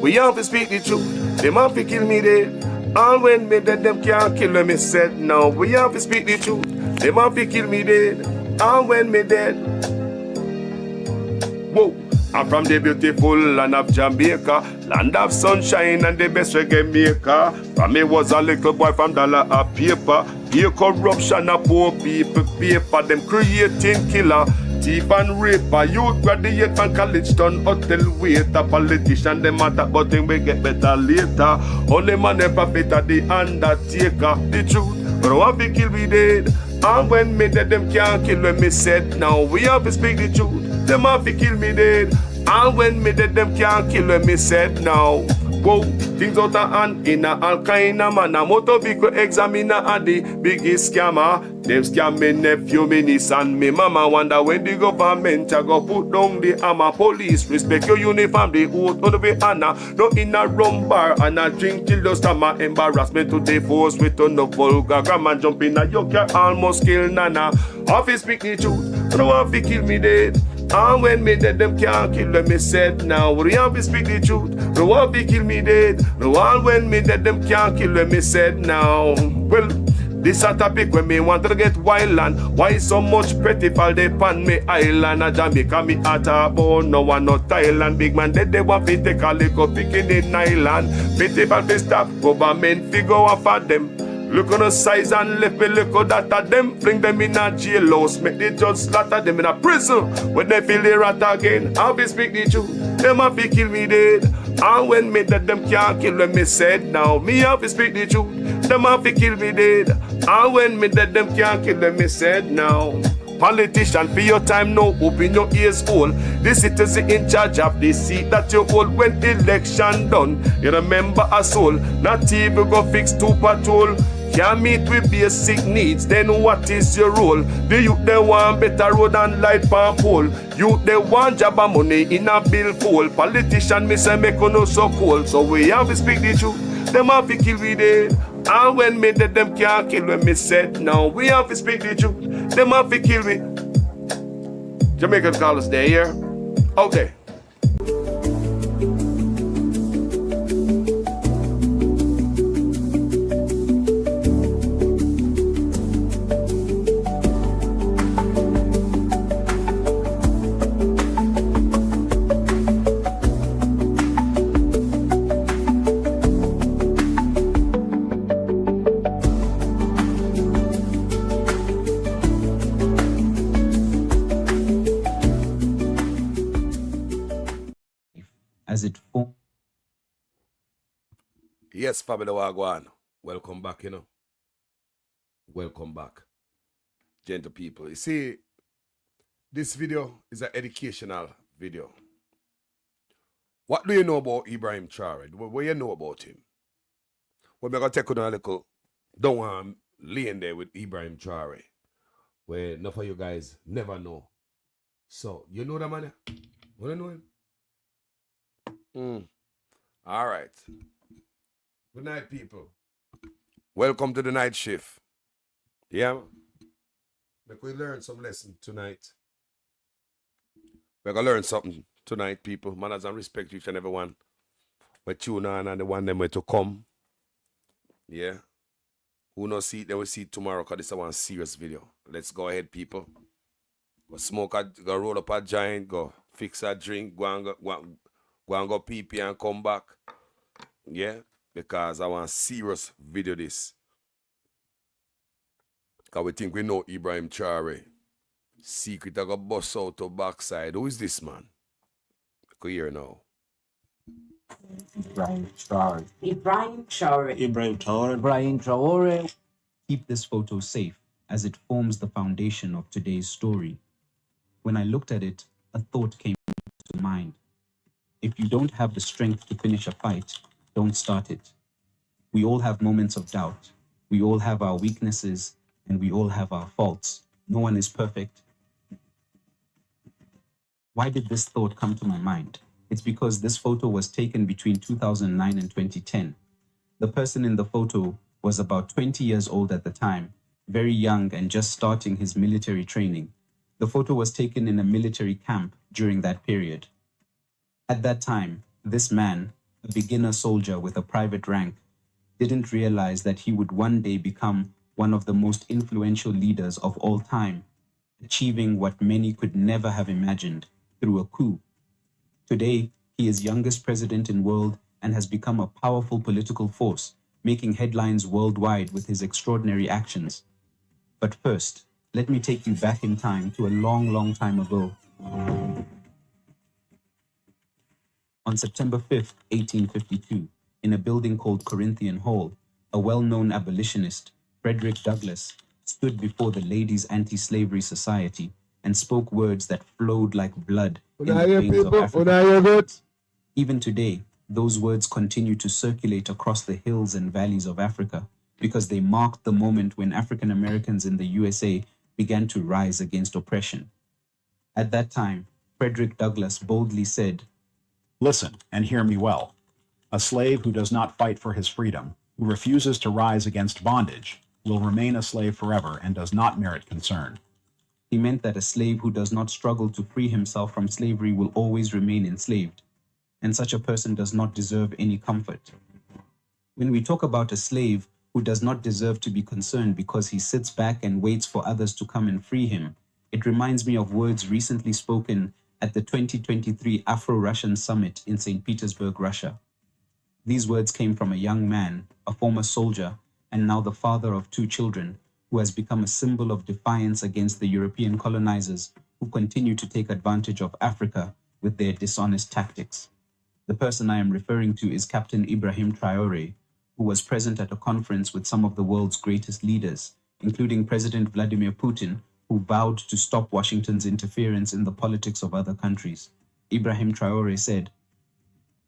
We have to speak the truth. Them have to kill me dead. All when me dead, them can't kill me said. Now we have to speak the truth. Them have to kill me dead. All when me dead. Whoa. I'm from the beautiful land of Jamaica, land of sunshine and the best reggae maker. From me was a little boy from dollar a paper. Here corruption a poor people pay for them creating killer. Thief and raper, youth graduate from college done hotel waiter. Politician them matter but them we get better later. Only man ever better the undertaker. The truth, but want to kill me dead. And when me dead them can't kill when me said. Now we have to speak the truth. Them have to kill me dead. And when me dead them can't kill when me said. Now whoa, things out of hand in a all kind of manner. Motor vehicle examiner are the biggest scammer. Them scam me nephew, me niece and me mama. Wonder when the government a go put down the hammer. Police respect your uniform, the oath on the way honor. No in a rum bar and a drink till the stomach. Embarrassment to the force with no vulgar grammar. Jump in a yoke, you almost kill nana. Office speak the truth, no one fi kill me dead. And when me dead, them can't kill them, me said. Now we have to speak the truth. No one fi kill me dead. No one when me dead, them can't kill them, me said. Now well, this a topic when me want to get wild and why so much pretty fall they pan me island. A Jamaica me at a bone, no one no Thailand. Big man dead, they want to take a liquor picking in island. Pretty fall fi stop, government figure off at them. Look on the size and left me look at that of them. Bring them in a jailhouse, make the judge slaughter them in a prison. When they feel the rat again, I'll be speak the truth. Them have to kill me dead. And when me dead, them can't kill when me said. Now me have to speak the truth. Them have to kill me dead. And when me dead, them can't kill when me said. Now politician, for your time now, open your ears hole. The citizen in charge of the seat that you hold when election done. You remember a soul, not even go fix to patrol. Can't meet with basic needs, then what is your role? The youth they want better road and light pan pole. Youth they want job and money in a bill full. Politician me say make no so cold. So we have to speak the truth. Them have to kill we dead. And when me dead, them can't kill when me said. Now we have to speak the truth. Them have to kill me. Jamaican callers, they here? Okay. As it forms. Yes, Fabio Wagwan. Welcome back, you know. Welcome back. Gentle people. You see, this video is an educational video. What do you know about Ibrahim Traore? What do you know about him? Well, I'm going to take you on a little, don't want laying there with Ibrahim Traore, where enough of you guys never know. So, you know that man? Want to know him? All right. Good night, people. Welcome to the night shift. Yeah. Make we learn some lesson tonight. We're gonna learn something tonight, people. Manners and respect each and every one. We tune on and the one them way to come. Yeah. Who no see it, they will see it tomorrow because this is one serious video. Let's go ahead, people. Go smoke, go roll up a giant, go fix a drink, go and go pee and come back. Yeah, because I want serious video this. Because we think we know Ibrahim Traore. Secret I got bust out to backside. Who is this man? Go here now. Ibrahim Traore. Ibrahim Traore. Ibrahim Traore. Ibrahim Traore. Keep this photo safe as it forms the foundation of today's story. When I looked at it, a thought came to mind. If you don't have the strength to finish a fight, don't start it. We all have moments of doubt. We all have our weaknesses and we all have our faults. No one is perfect. Why did this thought come to my mind? It's because this photo was taken between 2009 and 2010. The person in the photo was about 20 years old at the time, very young and just starting his military training. The photo was taken in a military camp during that period. At that time, this man a beginner soldier with a private rank, didn't realize that he would one day become one of the most influential leaders of all time, achieving what many could never have imagined through a coup. Today, he is youngest president in world and has become a powerful political force, making headlines worldwide with his extraordinary actions. But first, let me take you back in time to a long, long time ago. On September 5th, 1852, in a building called Corinthian Hall, a well-known abolitionist, Frederick Douglass, stood before the Ladies' Anti-Slavery Society and spoke words that flowed like blood in the veins of Africa. Even today, those words continue to circulate across the hills and valleys of Africa because they marked the moment when African Americans in the USA began to rise against oppression. At that time, Frederick Douglass boldly said, "Listen and hear me well. A slave who does not fight for his freedom, who refuses to rise against bondage, will remain a slave forever and does not merit concern." He meant that a slave who does not struggle to free himself from slavery will always remain enslaved, and such a person does not deserve any comfort. When we talk about a slave who does not deserve to be concerned because he sits back and waits for others to come and free him, it reminds me of words recently spoken at the 2023 Afro-Russian Summit in St. Petersburg, Russia. These words came from a young man, a former soldier, and now the father of 2 children, who has become a symbol of defiance against the European colonizers who continue to take advantage of Africa with their dishonest tactics. The person I am referring to is Captain Ibrahim Traore, who was present at a conference with some of the world's greatest leaders, including President Vladimir Putin, who vowed to stop Washington's interference in the politics of other countries. Ibrahim Traore said,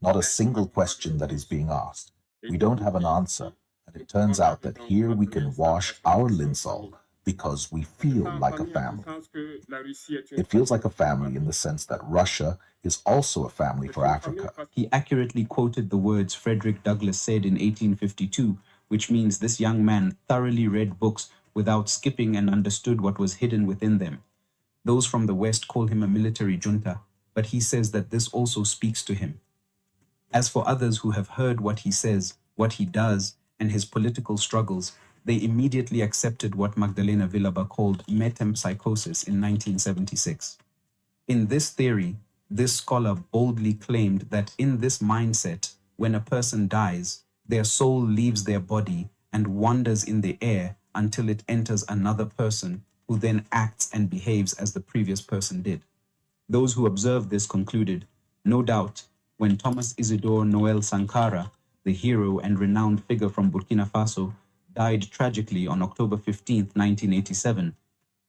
"Not a single question that is being asked. We don't have an answer, and it turns out that here we can wash our linseed because we feel like a family. It feels like a family in the sense that Russia is also a family for Africa." He accurately quoted the words Frederick Douglass said in 1852, which means this young man thoroughly read books without skipping and understood what was hidden within them. Those from the West call him a military junta, but he says that this also speaks to him. As for others who have heard what he says, what he does, and his political struggles, they immediately accepted what Magdalena Villaba called metempsychosis in 1976. In this theory, this scholar boldly claimed that in this mindset, when a person dies, their soul leaves their body and wanders in the air until it enters another person who then acts and behaves as the previous person did. Those who observed this concluded, no doubt, when Thomas Isidore Noel Sankara, the hero and renowned figure from Burkina Faso, died tragically on October 15, 1987,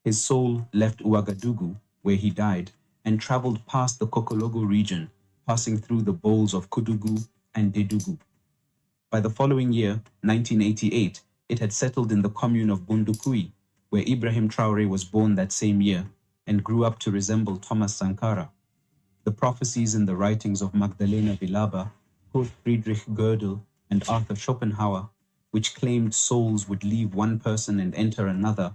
his soul left Ouagadougou, where he died, and traveled past the Kokologo region, passing through the bowls of Kudugu and Dedugu. By the following year, 1988, it had settled in the commune of Bundukui, where Ibrahim Traore was born that same year and grew up to resemble Thomas Sankara. The prophecies in the writings of Magdalena Villaba, Kurt Friedrich Gödel, and Arthur Schopenhauer, which claimed souls would leave one person and enter another,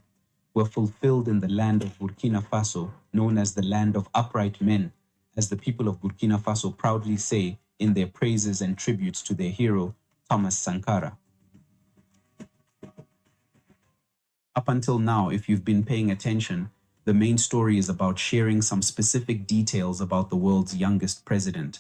were fulfilled in the land of Burkina Faso, known as the land of upright men, as the people of Burkina Faso proudly say in their praises and tributes to their hero, Thomas Sankara. Up until now, if you've been paying attention, the main story is about sharing some specific details about the world's youngest president.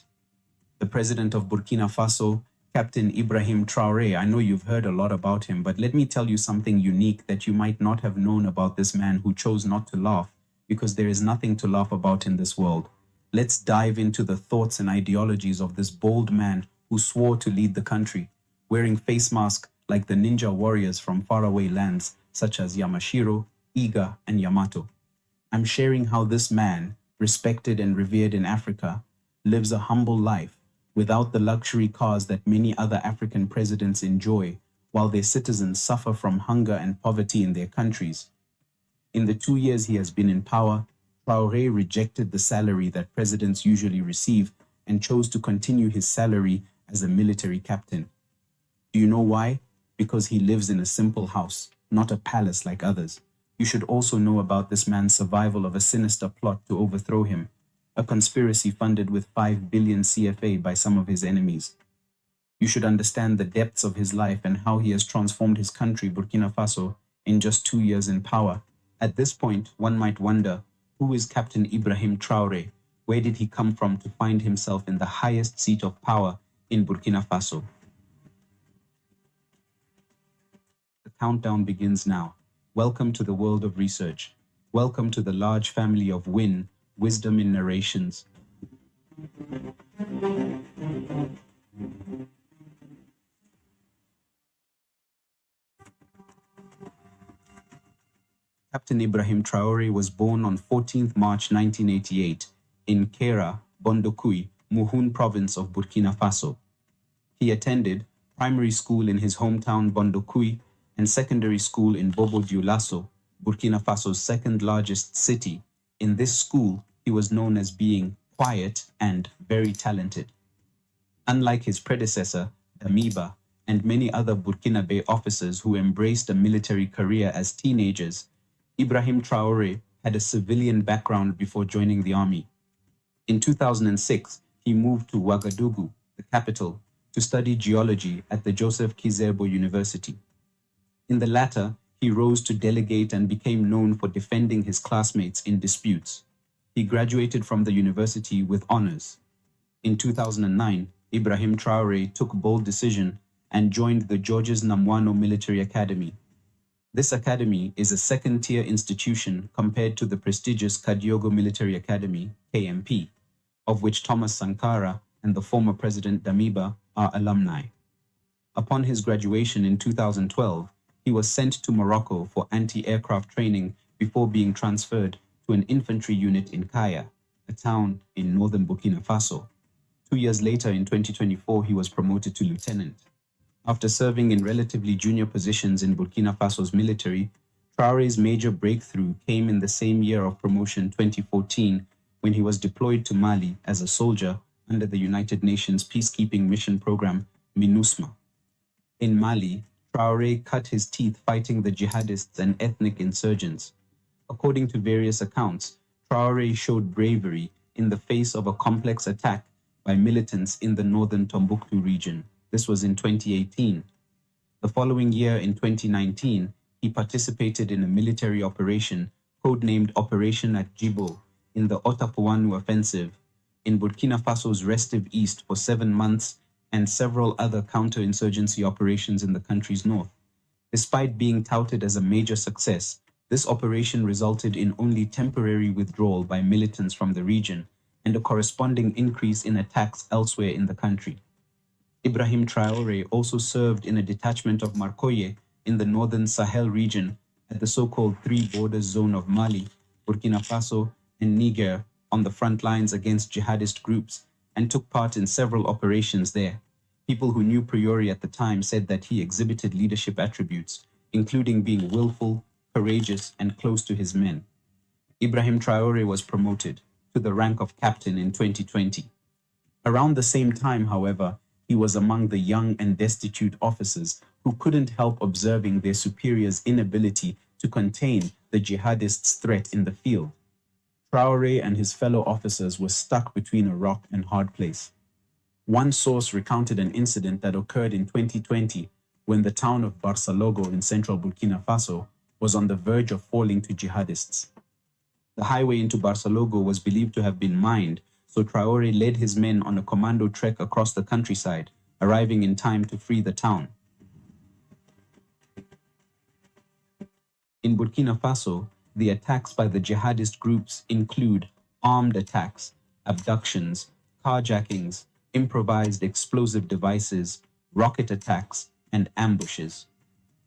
The president of Burkina Faso, Captain Ibrahim Traore. I know you've heard a lot about him, but let me tell you something unique that you might not have known about this man who chose not to laugh, because there is nothing to laugh about in this world. Let's dive into the thoughts and ideologies of this bold man who swore to lead the country, wearing face masks like the ninja warriors from faraway lands such as Yamashiro, Iga, and Yamato. I'm sharing how this man, respected and revered in Africa, lives a humble life without the luxury cars that many other African presidents enjoy, while their citizens suffer from hunger and poverty in their countries. In the 2 years he has been in power, Traore rejected the salary that presidents usually receive and chose to continue his salary as a military captain. Do you know why? Because he lives in a simple house, not a palace like others. You should also know about this man's survival of a sinister plot to overthrow him, a conspiracy funded with 5 billion CFA by some of his enemies. You should understand the depths of his life and how he has transformed his country, Burkina Faso, in just 2 years in power. At this point, one might wonder, who is Captain Ibrahim Traore? Where did he come from to find himself in the highest seat of power in Burkina Faso? The countdown begins now. Welcome to the world of research. Welcome to the large family of wisdom in narrations. Captain Ibrahim Traore was born on 14th March 1988 in Kera, Bondokui, Muhun province of Burkina Faso. He attended primary school in his hometown Bondokui and secondary school in Bobo Dioulasso, Burkina Faso's second largest city. In this school, he was known as being quiet and very talented. Unlike his predecessor, Damiba, and many other Burkinabe officers who embraced a military career as teenagers, Ibrahim Traore had a civilian background before joining the army. In 2006, he moved to Ouagadougou, the capital, to study geology at the Joseph Kizerbo University. In the latter, he rose to delegate and became known for defending his classmates in disputes. He graduated from the university with honors. In 2009, Ibrahim Traore took bold decision and joined the Georges Namwano Military Academy. This academy is a second-tier institution compared to the prestigious Kadiogo Military Academy, KMP, of which Thomas Sankara and the former President Damiba are alumni. Upon his graduation in 2012, he was sent to Morocco for anti-aircraft training before being transferred to an infantry unit in Kaya, a town in northern Burkina Faso. 2 years later, in 2024, he was promoted to lieutenant. After serving in relatively junior positions in Burkina Faso's military, Traore's major breakthrough came in the same year of promotion, 2014, when he was deployed to Mali as a soldier under the United Nations peacekeeping mission program, MINUSMA. In Mali, Traore cut his teeth fighting the jihadists and ethnic insurgents. According to various accounts, Traore showed bravery in the face of a complex attack by militants in the northern Tombouctou region. This was in 2018. The following year, in 2019, he participated in a military operation codenamed Operation at Djibo in the Otapuanu offensive in Burkina Faso's restive east for 7 months and several other counterinsurgency operations in the country's north. Despite being touted as a major success, this operation resulted in only temporary withdrawal by militants from the region and a corresponding increase in attacks elsewhere in the country. Ibrahim Traore also served in a detachment of Marcoye in the northern Sahel region at the so-called Three Borders Zone of Mali, Burkina Faso, and Niger on the front lines against jihadist groups and took part in several operations there. People who knew Priori at the time said that he exhibited leadership attributes, including being willful, courageous, and close to his men. Ibrahim Traore was promoted to the rank of captain in 2020. Around the same time, however, he was among the young and destitute officers who couldn't help observing their superiors' inability to contain the jihadists' threat in the field. Traore and his fellow officers were stuck between a rock and hard place. One source recounted an incident that occurred in 2020 when the town of Barsalogo in central Burkina Faso was on the verge of falling to jihadists. The highway into Barsalogo was believed to have been mined, so Traore led his men on a commando trek across the countryside, arriving in time to free the town. In Burkina Faso, the attacks by the jihadist groups include armed attacks, abductions, carjackings, improvised explosive devices, rocket attacks, and ambushes.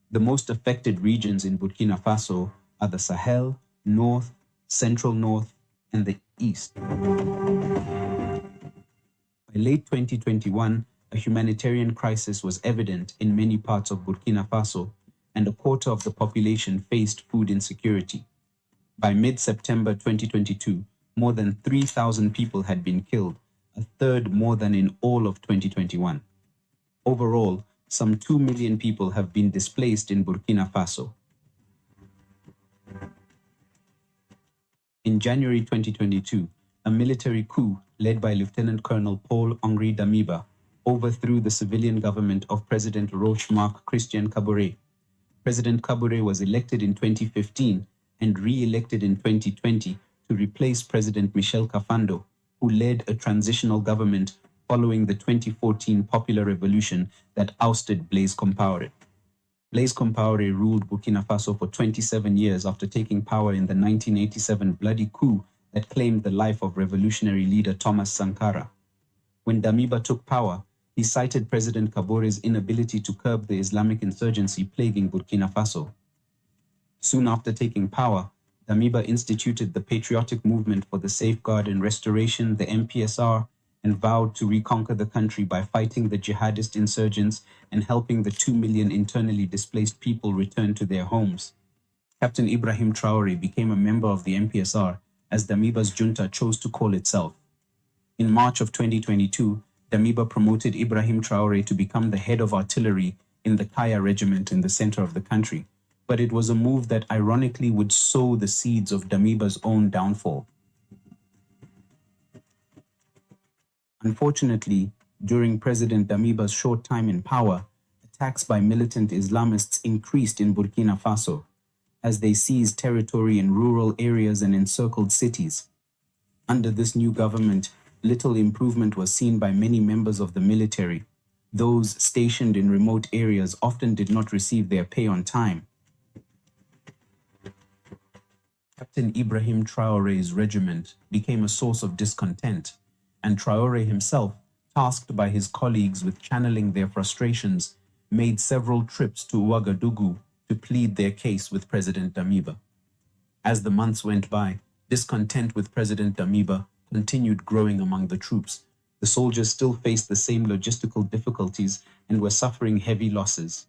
The most affected regions in Burkina Faso are the Sahel, North, Central North, and the East. By late 2021, a humanitarian crisis was evident in many parts of Burkina Faso, and a quarter of the population faced food insecurity. By mid-September 2022, more than 3,000 people had been killed, a third more than in all of 2021. Overall, some 2 million people have been displaced in Burkina Faso. In January 2022, a military coup led by Lieutenant Colonel Paul-Henri Damiba overthrew the civilian government of President Roch-Marc Christian Kabore. President Kabore was elected in 2015 and re-elected in 2020 to replace President Michel Kafando, who led a transitional government following the 2014 popular revolution that ousted Blaise Compaoré. Blaise Compaoré ruled Burkina Faso for 27 years after taking power in the 1987 bloody coup that claimed the life of revolutionary leader Thomas Sankara. When Damiba took power, he cited President Kabore's inability to curb the Islamic insurgency plaguing Burkina Faso. Soon after taking power, Damiba instituted the Patriotic Movement for the Safeguard and Restoration, the MPSR, and vowed to reconquer the country by fighting the jihadist insurgents and helping the 2 million internally displaced people return to their homes. Captain Ibrahim Traore became a member of the MPSR, as Damiba's junta chose to call itself. In March of 2022, Damiba promoted Ibrahim Traore to become the head of artillery in the Kaya regiment in the center of the country, but it was a move that ironically would sow the seeds of Damiba's own downfall. Unfortunately, during President Damiba's short time in power, attacks by militant Islamists increased in Burkina Faso as they seized territory in rural areas and encircled cities. Under this new government, little improvement was seen by many members of the military. Those stationed in remote areas often did not receive their pay on time. Captain Ibrahim Traore's regiment became a source of discontent, and Traore himself, tasked by his colleagues with channeling their frustrations, made several trips to Ouagadougou to plead their case with President Damiba. As the months went by, discontent with President Damiba continued growing among the troops. The soldiers still faced the same logistical difficulties and were suffering heavy losses.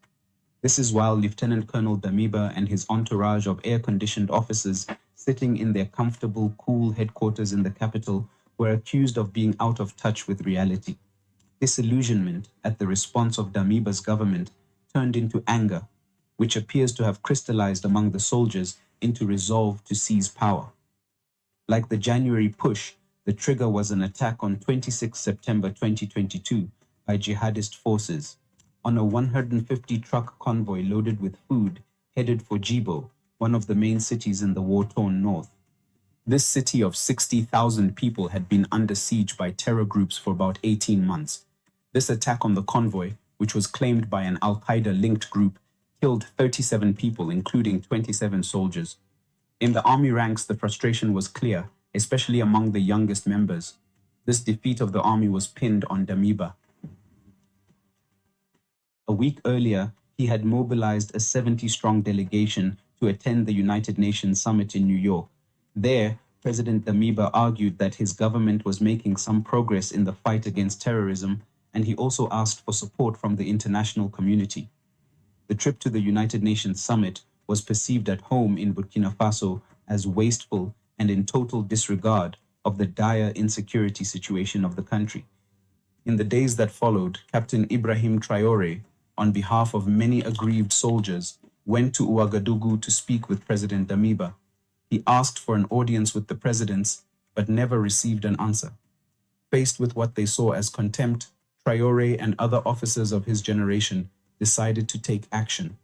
This is while Lieutenant Colonel Damiba and his entourage of air-conditioned officers sitting in their comfortable, cool headquarters in the capital were accused of being out of touch with reality. Disillusionment at the response of Damiba's government turned into anger, which appears to have crystallized among the soldiers into resolve to seize power. Like the January push, the trigger was an attack on 26 September 2022 by jihadist forces on a 150-truck convoy loaded with food headed for Djibo, one of the main cities in the war-torn north. This city of 60,000 people had been under siege by terror groups for about 18 months. This attack on the convoy, which was claimed by an Al-Qaeda-linked group, killed 37 people, including 27 soldiers. In the army ranks, the frustration was clear, especially among the youngest members. This defeat of the army was pinned on Damiba. A week earlier, he had mobilized a 70-strong delegation to attend the United Nations summit in New York. There, President Damiba argued that his government was making some progress in the fight against terrorism, and he also asked for support from the international community. The trip to the United Nations summit was perceived at home in Burkina Faso as wasteful and in total disregard of the dire insecurity situation of the country. In the days that followed, Captain Ibrahim Traore, on behalf of many aggrieved soldiers, went to Ouagadougou to speak with President Damiba. He asked for an audience with the presidents, but never received an answer. Faced with what they saw as contempt, Traore and other officers of his generation decided to take action.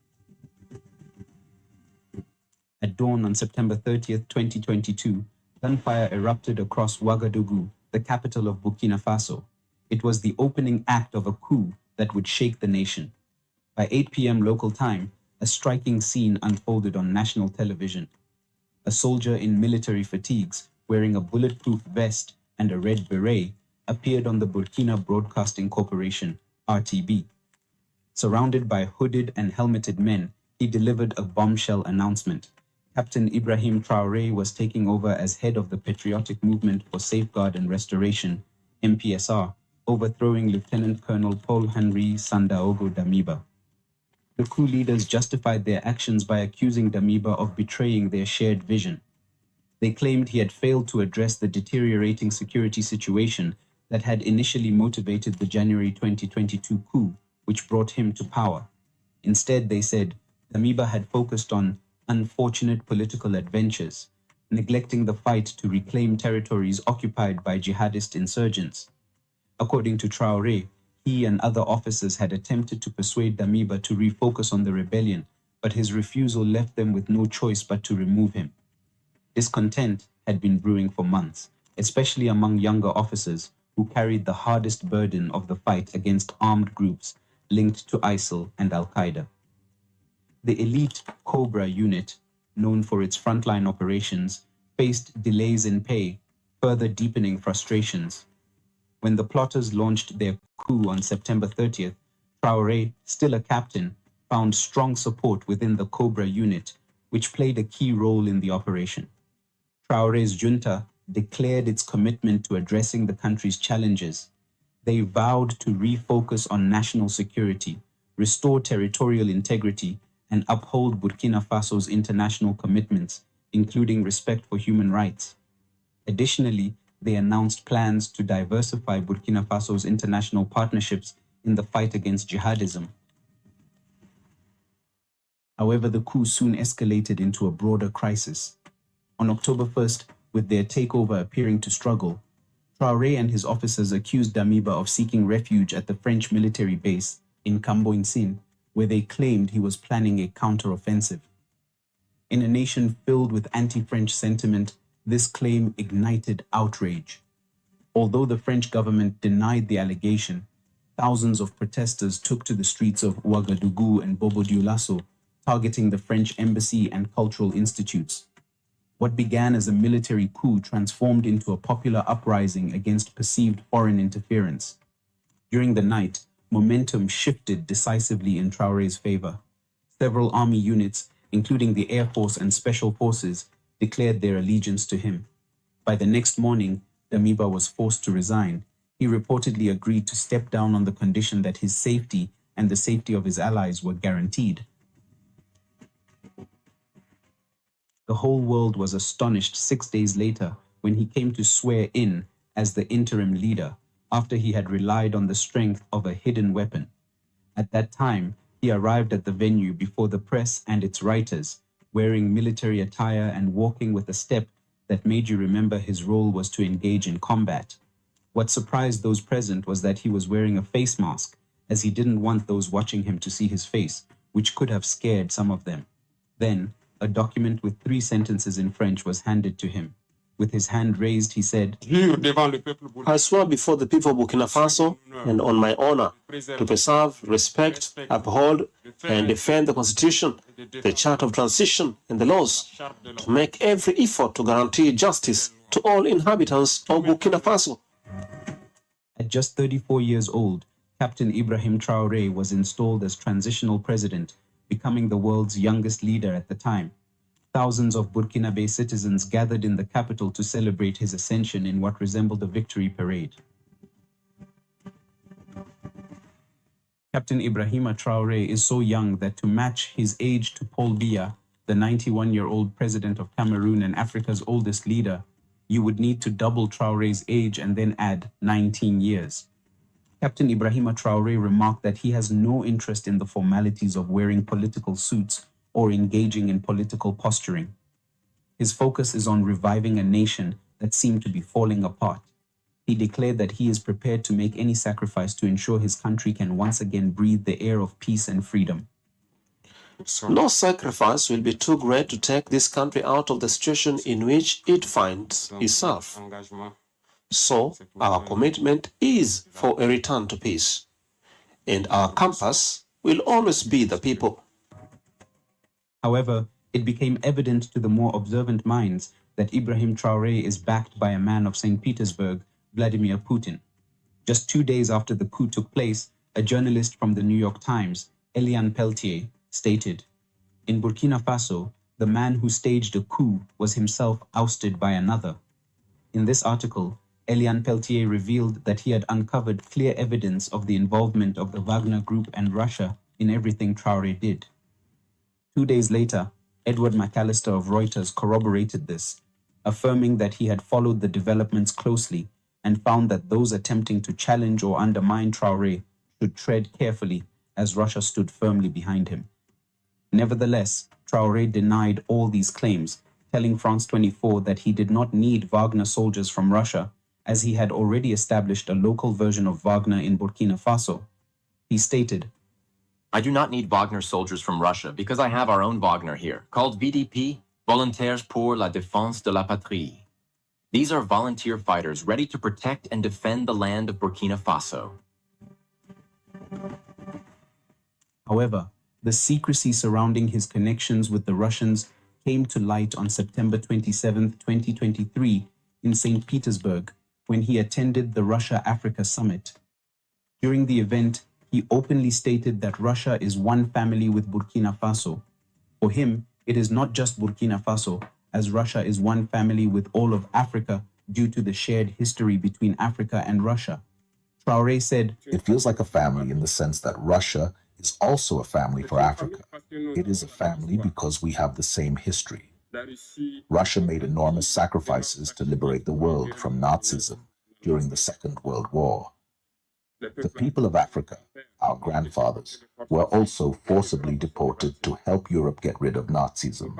At dawn on September 30th, 2022, gunfire erupted across Ouagadougou, the capital of Burkina Faso. It was the opening act of a coup that would shake the nation. By 8 p.m. local time, a striking scene unfolded on national television. A soldier in military fatigues, wearing a bulletproof vest and a red beret, appeared on the Burkina Broadcasting Corporation, RTB. Surrounded by hooded and helmeted men, he delivered a bombshell announcement. Captain Ibrahim Traore was taking over as head of the Patriotic Movement for Safeguard and Restoration, MPSR, overthrowing Lieutenant Colonel Paul-Henri Sandaogo Damiba. The coup leaders justified their actions by accusing Damiba of betraying their shared vision. They claimed he had failed to address the deteriorating security situation that had initially motivated the January 2022 coup, which brought him to power. Instead, they said, Damiba had focused on unfortunate political adventures, neglecting the fight to reclaim territories occupied by jihadist insurgents. According to Traore, He and other officers had attempted to persuade Damiba to refocus on the rebellion, but his refusal left them with no choice but to remove him. Discontent had been brewing for months, especially among younger officers who carried the hardest burden of the fight against armed groups linked to ISIL and Al-Qaeda. The elite Cobra unit, known for its frontline operations, faced delays in pay, further deepening frustrations. When the plotters launched their coup on September 30th, Traore, still a captain, found strong support within the Cobra unit, which played a key role in the operation. Traore's junta declared its commitment to addressing the country's challenges. They vowed to refocus on national security, restore territorial integrity, and uphold Burkina Faso's international commitments, including respect for human rights. Additionally, they announced plans to diversify Burkina Faso's international partnerships in the fight against jihadism. However, the coup soon escalated into a broader crisis. On October 1st, with their takeover appearing to struggle, Traore and his officers accused Damiba of seeking refuge at the French military base in Kamboinsin, where they claimed he was planning a counter-offensive. In a nation filled with anti-French sentiment, this claim ignited outrage. Although the French government denied the allegation, thousands of protesters took to the streets of Ouagadougou and Bobo-Dioulasso, targeting the French embassy and cultural institutes. What began as a military coup transformed into a popular uprising against perceived foreign interference. During the night, momentum shifted decisively in Traore's favor. Several army units, including the Air Force and Special Forces, declared their allegiance to him. By the next morning, Damiba was forced to resign. He reportedly agreed to step down on the condition that his safety and the safety of his allies were guaranteed. The whole world was astonished 6 days later when he came to swear in as the interim leader after he had relied on the strength of a hidden weapon. At that time, he arrived at the venue before the press and its writers, wearing military attire and walking with a step that made you remember his role was to engage in combat. What surprised those present was that he was wearing a face mask, as he didn't want those watching him to see his face, which could have scared some of them. Then, a document with 3 sentences in French was handed to him. With his hand raised, he said, I swear before the people of Burkina Faso and on my honor to preserve, respect, uphold, and defend the Constitution, the Charter of Transition, and the laws, to make every effort to guarantee justice to all inhabitants of Burkina Faso. At just 34 years old, Captain Ibrahim Traore was installed as transitional president, becoming the world's youngest leader at the time. Thousands of Burkinabe citizens gathered in the capital to celebrate his ascension in what resembled a victory parade. Captain Ibrahim Traore is so young that to match his age to Paul Biya, the 91-year-old president of Cameroon and Africa's oldest leader, you would need to double Traore's age and then add 19 years. Captain Ibrahim Traore remarked that he has no interest in the formalities of wearing political suits or engaging in political posturing. His focus is on reviving a nation that seemed to be falling apart. He declared that he is prepared to make any sacrifice to ensure his country can once again breathe the air of peace and freedom. No sacrifice will be too great to take this country out of the situation in which it finds itself. So, our commitment is for a return to peace, and our compass will always be the people. However, it became evident to the more observant minds that Ibrahim Traore is backed by a man of St. Petersburg, Vladimir Putin. Just 2 days after the coup took place, a journalist from the New York Times, Eliane Peltier, stated, "In Burkina Faso, the man who staged a coup was himself ousted by another." In this article, Eliane Peltier revealed that he had uncovered clear evidence of the involvement of the Wagner Group and Russia in everything Traore did. 2 days later, Edward McAllister of Reuters corroborated this, affirming that he had followed the developments closely and found that those attempting to challenge or undermine Traore should tread carefully as Russia stood firmly behind him. Nevertheless, Traore denied all these claims, telling France 24 that he did not need Wagner soldiers from Russia, as he had already established a local version of Wagner in Burkina Faso. He stated, I do not need Wagner soldiers from Russia because I have our own Wagner here, called VDP, Volontaires pour la Défense de la Patrie. These are volunteer fighters ready to protect and defend the land of Burkina Faso. However, the secrecy surrounding his connections with the Russians came to light on September 27, 2023, in St. Petersburg, when he attended the Russia-Africa Summit. During the event, he openly stated that Russia is one family with Burkina Faso. For him, it is not just Burkina Faso, as Russia is one family with all of Africa due to the shared history between Africa and Russia. Traore said, It feels like a family in the sense that Russia is also a family for Africa. It is a family because we have the same history. Russia made enormous sacrifices to liberate the world from Nazism during the Second World War. The people of Africa, our grandfathers, were also forcibly deported to help Europe get rid of Nazism.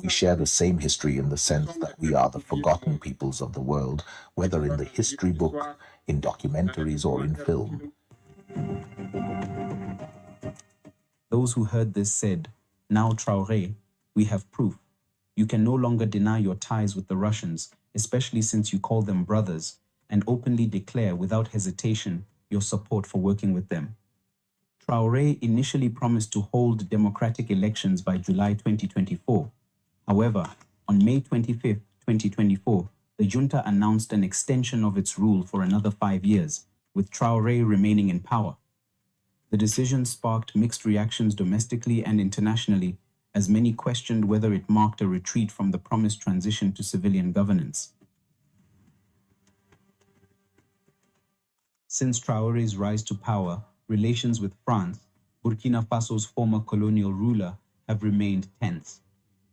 We share the same history in the sense that we are the forgotten peoples of the world, whether in the history book, in documentaries, or in film. Those who heard this said, now Traore, we have proof. You can no longer deny your ties with the Russians, especially since you call them brothers, and openly declare without hesitation your support for working with them. Traore initially promised to hold democratic elections by July 2024. However, on May 25, 2024, the junta announced an extension of its rule for another 5 years, with Traore remaining in power. The decision sparked mixed reactions domestically and internationally, as many questioned whether it marked a retreat from the promised transition to civilian governance. Since Traore's rise to power, relations with France, Burkina Faso's former colonial ruler, have remained tense.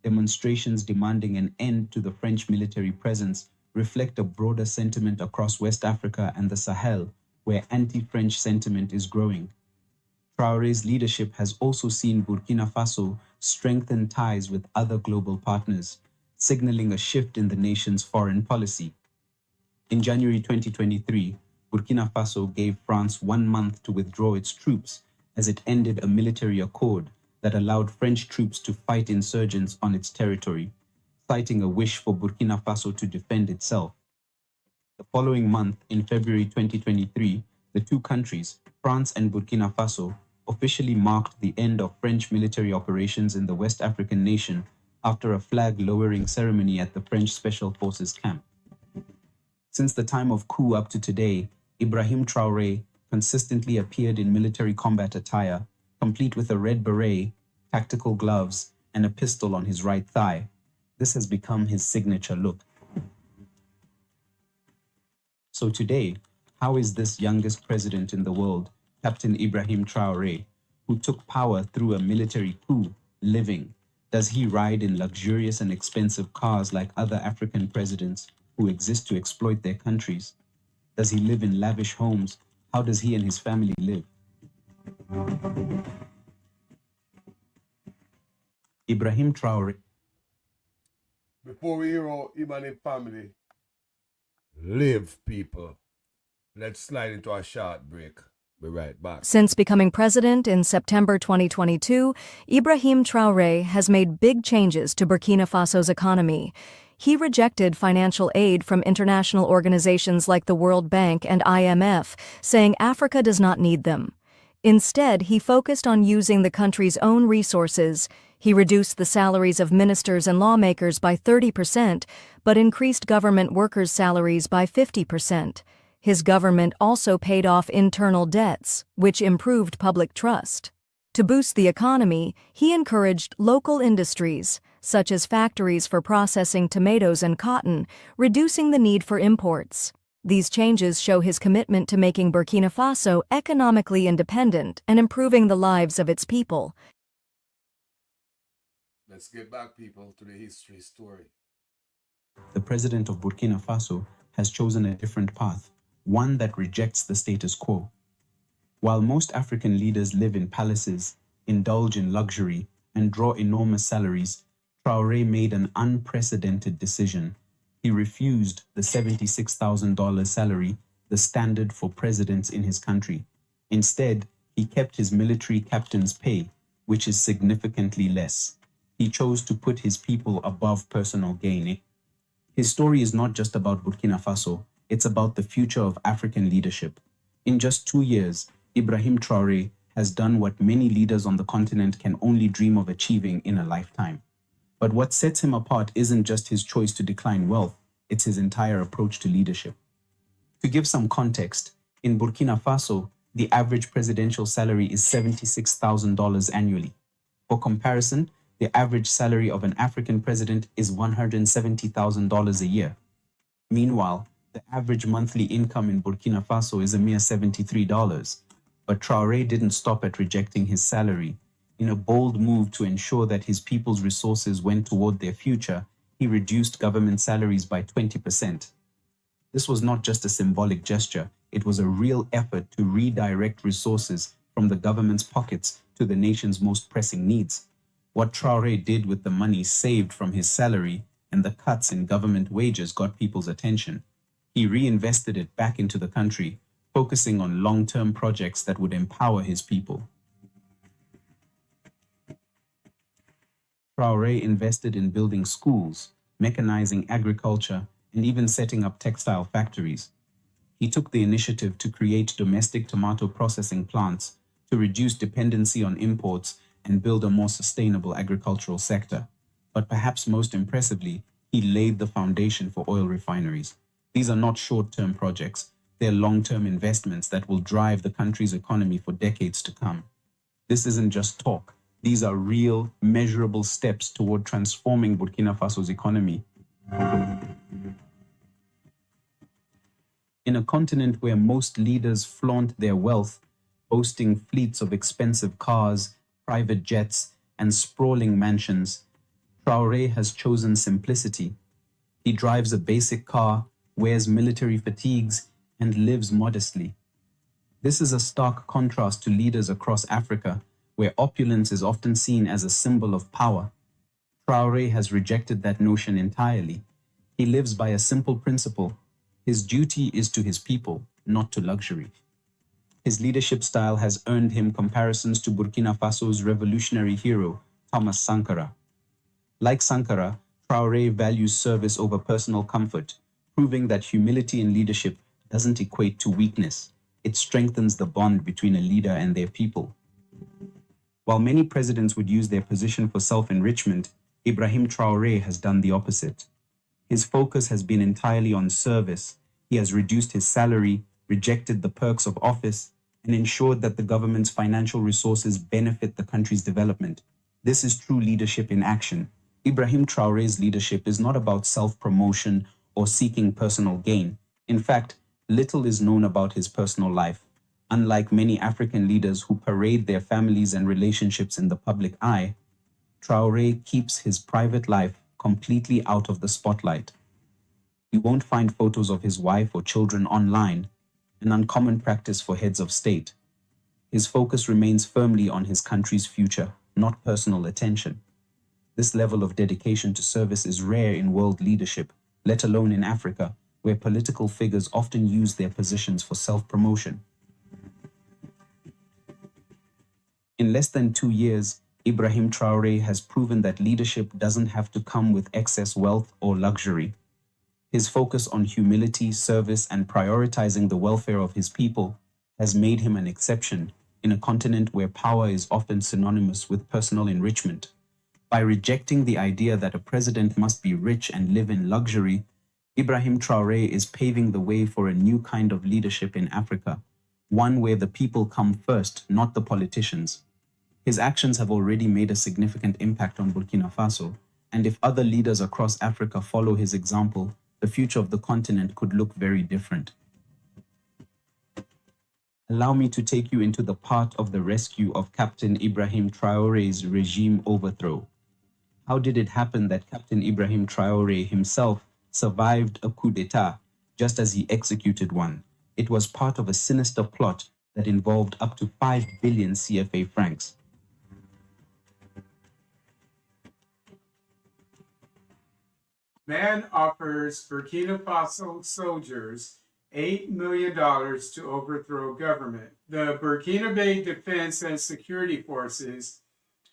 Demonstrations demanding an end to the French military presence reflect a broader sentiment across West Africa and the Sahel, where anti-French sentiment is growing. Traore's leadership has also seen Burkina Faso strengthen ties with other global partners, signaling a shift in the nation's foreign policy. In January 2023, Burkina Faso gave France 1 month to withdraw its troops as it ended a military accord that allowed French troops to fight insurgents on its territory, citing a wish for Burkina Faso to defend itself. The following month, in February 2023, the two countries, France and Burkina Faso, officially marked the end of French military operations in the West African nation after a flag-lowering ceremony at the French Special Forces camp. Since the time of coup up to today, Ibrahim Traore consistently appeared in military combat attire, complete with a red beret, tactical gloves, and a pistol on his right thigh. This has become his signature look. So today, how is this youngest president in the world, Captain Ibrahim Traore, who took power through a military coup, living? Does he ride in luxurious and expensive cars like other African presidents who exist to exploit their countries? Does he live in lavish homes? How does he and his family live? Ibrahim Traore. Before we hear how him and his family live, people, let's slide into a short break. Be right back. Since becoming president in September 2022, Ibrahim Traore has made big changes to Burkina Faso's economy. He rejected financial aid from international organizations like the World Bank and IMF, saying Africa does not need them. Instead, he focused on using the country's own resources. He reduced the salaries of ministers and lawmakers by 30%, but increased government workers' salaries by 50%. His government also paid off internal debts, which improved public trust. To boost the economy, he encouraged local industries, such as factories for processing tomatoes and cotton, reducing the need for imports. These changes show his commitment to making Burkina Faso economically independent and improving the lives of its people. Let's get back, people, to the history story. The president of Burkina Faso has chosen a different path, one that rejects the status quo. While most African leaders live in palaces, indulge in luxury, and draw enormous salaries, Traore made an unprecedented decision. He refused the $76,000 salary, the standard for presidents in his country. Instead, he kept his military captain's pay, which is significantly less. He chose to put his people above personal gain. His story is not just about Burkina Faso, it's about the future of African leadership. In just 2 years, Ibrahim Traore has done what many leaders on the continent can only dream of achieving in a lifetime. But what sets him apart isn't just his choice to decline wealth, it's his entire approach to leadership. To give some context, in Burkina Faso, the average presidential salary is $76,000 annually. For comparison, the average salary of an African president is $170,000 a year. Meanwhile, the average monthly income in Burkina Faso is a mere $73. But Traore didn't stop at rejecting his salary. In a bold move to ensure that his people's resources went toward their future, he reduced government salaries by 20%. This was not just a symbolic gesture, it was a real effort to redirect resources from the government's pockets to the nation's most pressing needs. What Traore did with the money saved from his salary and the cuts in government wages got people's attention. He reinvested it back into the country, focusing on long-term projects that would empower his people. Traore invested in building schools, mechanizing agriculture, and even setting up textile factories. He took the initiative to create domestic tomato processing plants to reduce dependency on imports and build a more sustainable agricultural sector. But perhaps most impressively, he laid the foundation for oil refineries. These are not short-term projects. They're long-term investments that will drive the country's economy for decades to come. This isn't just talk. These are real, measurable steps toward transforming Burkina Faso's economy. In a continent where most leaders flaunt their wealth, boasting fleets of expensive cars, private jets, and sprawling mansions, Traore has chosen simplicity. He drives a basic car, wears military fatigues, and lives modestly. This is a stark contrast to leaders across Africa, where opulence is often seen as a symbol of power. Traore has rejected that notion entirely. He lives by a simple principle. His duty is to his people, not to luxury. His leadership style has earned him comparisons to Burkina Faso's revolutionary hero, Thomas Sankara. Like Sankara, Traore values service over personal comfort, proving that humility in leadership doesn't equate to weakness. It strengthens the bond between a leader and their people. While many presidents would use their position for self-enrichment, Ibrahim Traore has done the opposite. His focus has been entirely on service. He has reduced his salary, rejected the perks of office, and ensured that the government's financial resources benefit the country's development. This is true leadership in action. Ibrahim Traore's leadership is not about self-promotion or seeking personal gain. In fact, little is known about his personal life. Unlike many African leaders who parade their families and relationships in the public eye, Traore keeps his private life completely out of the spotlight. You won't find photos of his wife or children online, an uncommon practice for heads of state. His focus remains firmly on his country's future, not personal attention. This level of dedication to service is rare in world leadership, let alone in Africa, where political figures often use their positions for self-promotion. In less than 2 years, Ibrahim Traore has proven that leadership doesn't have to come with excess wealth or luxury. His focus on humility, service, and prioritizing the welfare of his people has made him an exception in a continent where power is often synonymous with personal enrichment. By rejecting the idea that a president must be rich and live in luxury, Ibrahim Traore is paving the way for a new kind of leadership in Africa, one where the people come first, not the politicians. His actions have already made a significant impact on Burkina Faso, and if other leaders across Africa follow his example, the future of the continent could look very different. Allow me to take you into the part of the rescue of Captain Ibrahim Traore's regime overthrow. How did it happen that Captain Ibrahim Traore himself survived a coup d'etat just as he executed one? It was part of a sinister plot that involved up to 5 billion CFA francs. Man offers Burkina Faso soldiers $8 million to overthrow government. The Burkinabe Defense and Security Forces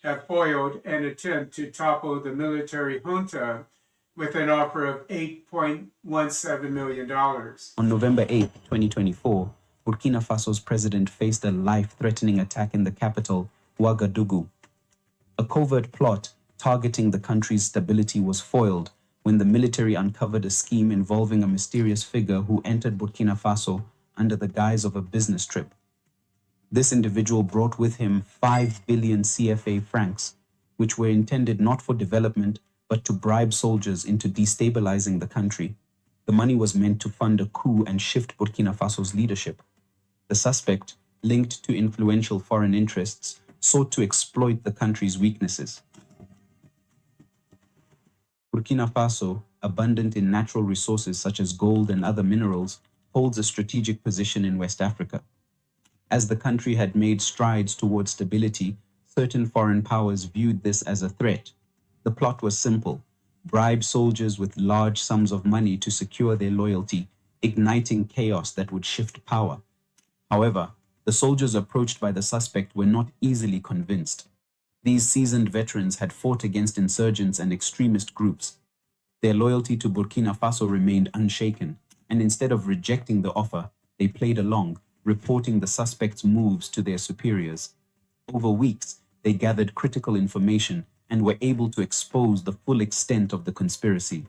have foiled an attempt to topple the military junta with an offer of $8.17 million. On November 8, 2024, Burkina Faso's president faced a life-threatening attack in the capital, Ouagadougou. A covert plot targeting the country's stability was foiled when the military uncovered a scheme involving a mysterious figure who entered Burkina Faso under the guise of a business trip. This individual brought with him 5 billion CFA francs, which were intended not for development, but to bribe soldiers into destabilizing the country. The money was meant to fund a coup and shift Burkina Faso's leadership. The suspect, linked to influential foreign interests, sought to exploit the country's weaknesses. Burkina Faso, abundant in natural resources such as gold and other minerals, holds a strategic position in West Africa. As the country had made strides towards stability, certain foreign powers viewed this as a threat. The plot was simple: bribe soldiers with large sums of money to secure their loyalty, igniting chaos that would shift power. However, the soldiers approached by the suspect were not easily convinced. These seasoned veterans had fought against insurgents and extremist groups. Their loyalty to Burkina Faso remained unshaken, and instead of rejecting the offer, they played along, reporting the suspect's moves to their superiors. Over weeks, they gathered critical information and were able to expose the full extent of the conspiracy.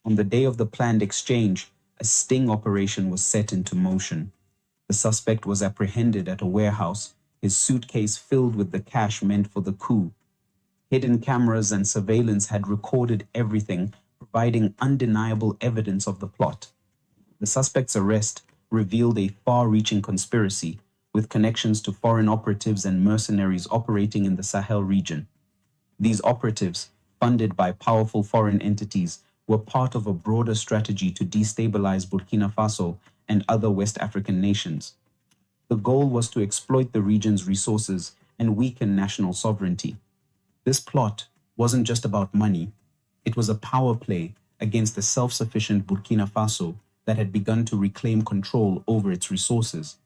On the day of the planned exchange, a sting operation was set into motion. The suspect was apprehended at a warehouse, his suitcase filled with the cash meant for the coup. Hidden cameras and surveillance had recorded everything, providing undeniable evidence of the plot. The suspect's arrest revealed a far-reaching conspiracy with connections to foreign operatives and mercenaries operating in the Sahel region. These operatives, funded by powerful foreign entities, were part of a broader strategy to destabilize Burkina Faso and other West African nations. The goal was to exploit the region's resources and weaken national sovereignty. This plot wasn't just about money. It was a power play against the self-sufficient Burkina Faso that had begun to reclaim control over its resources.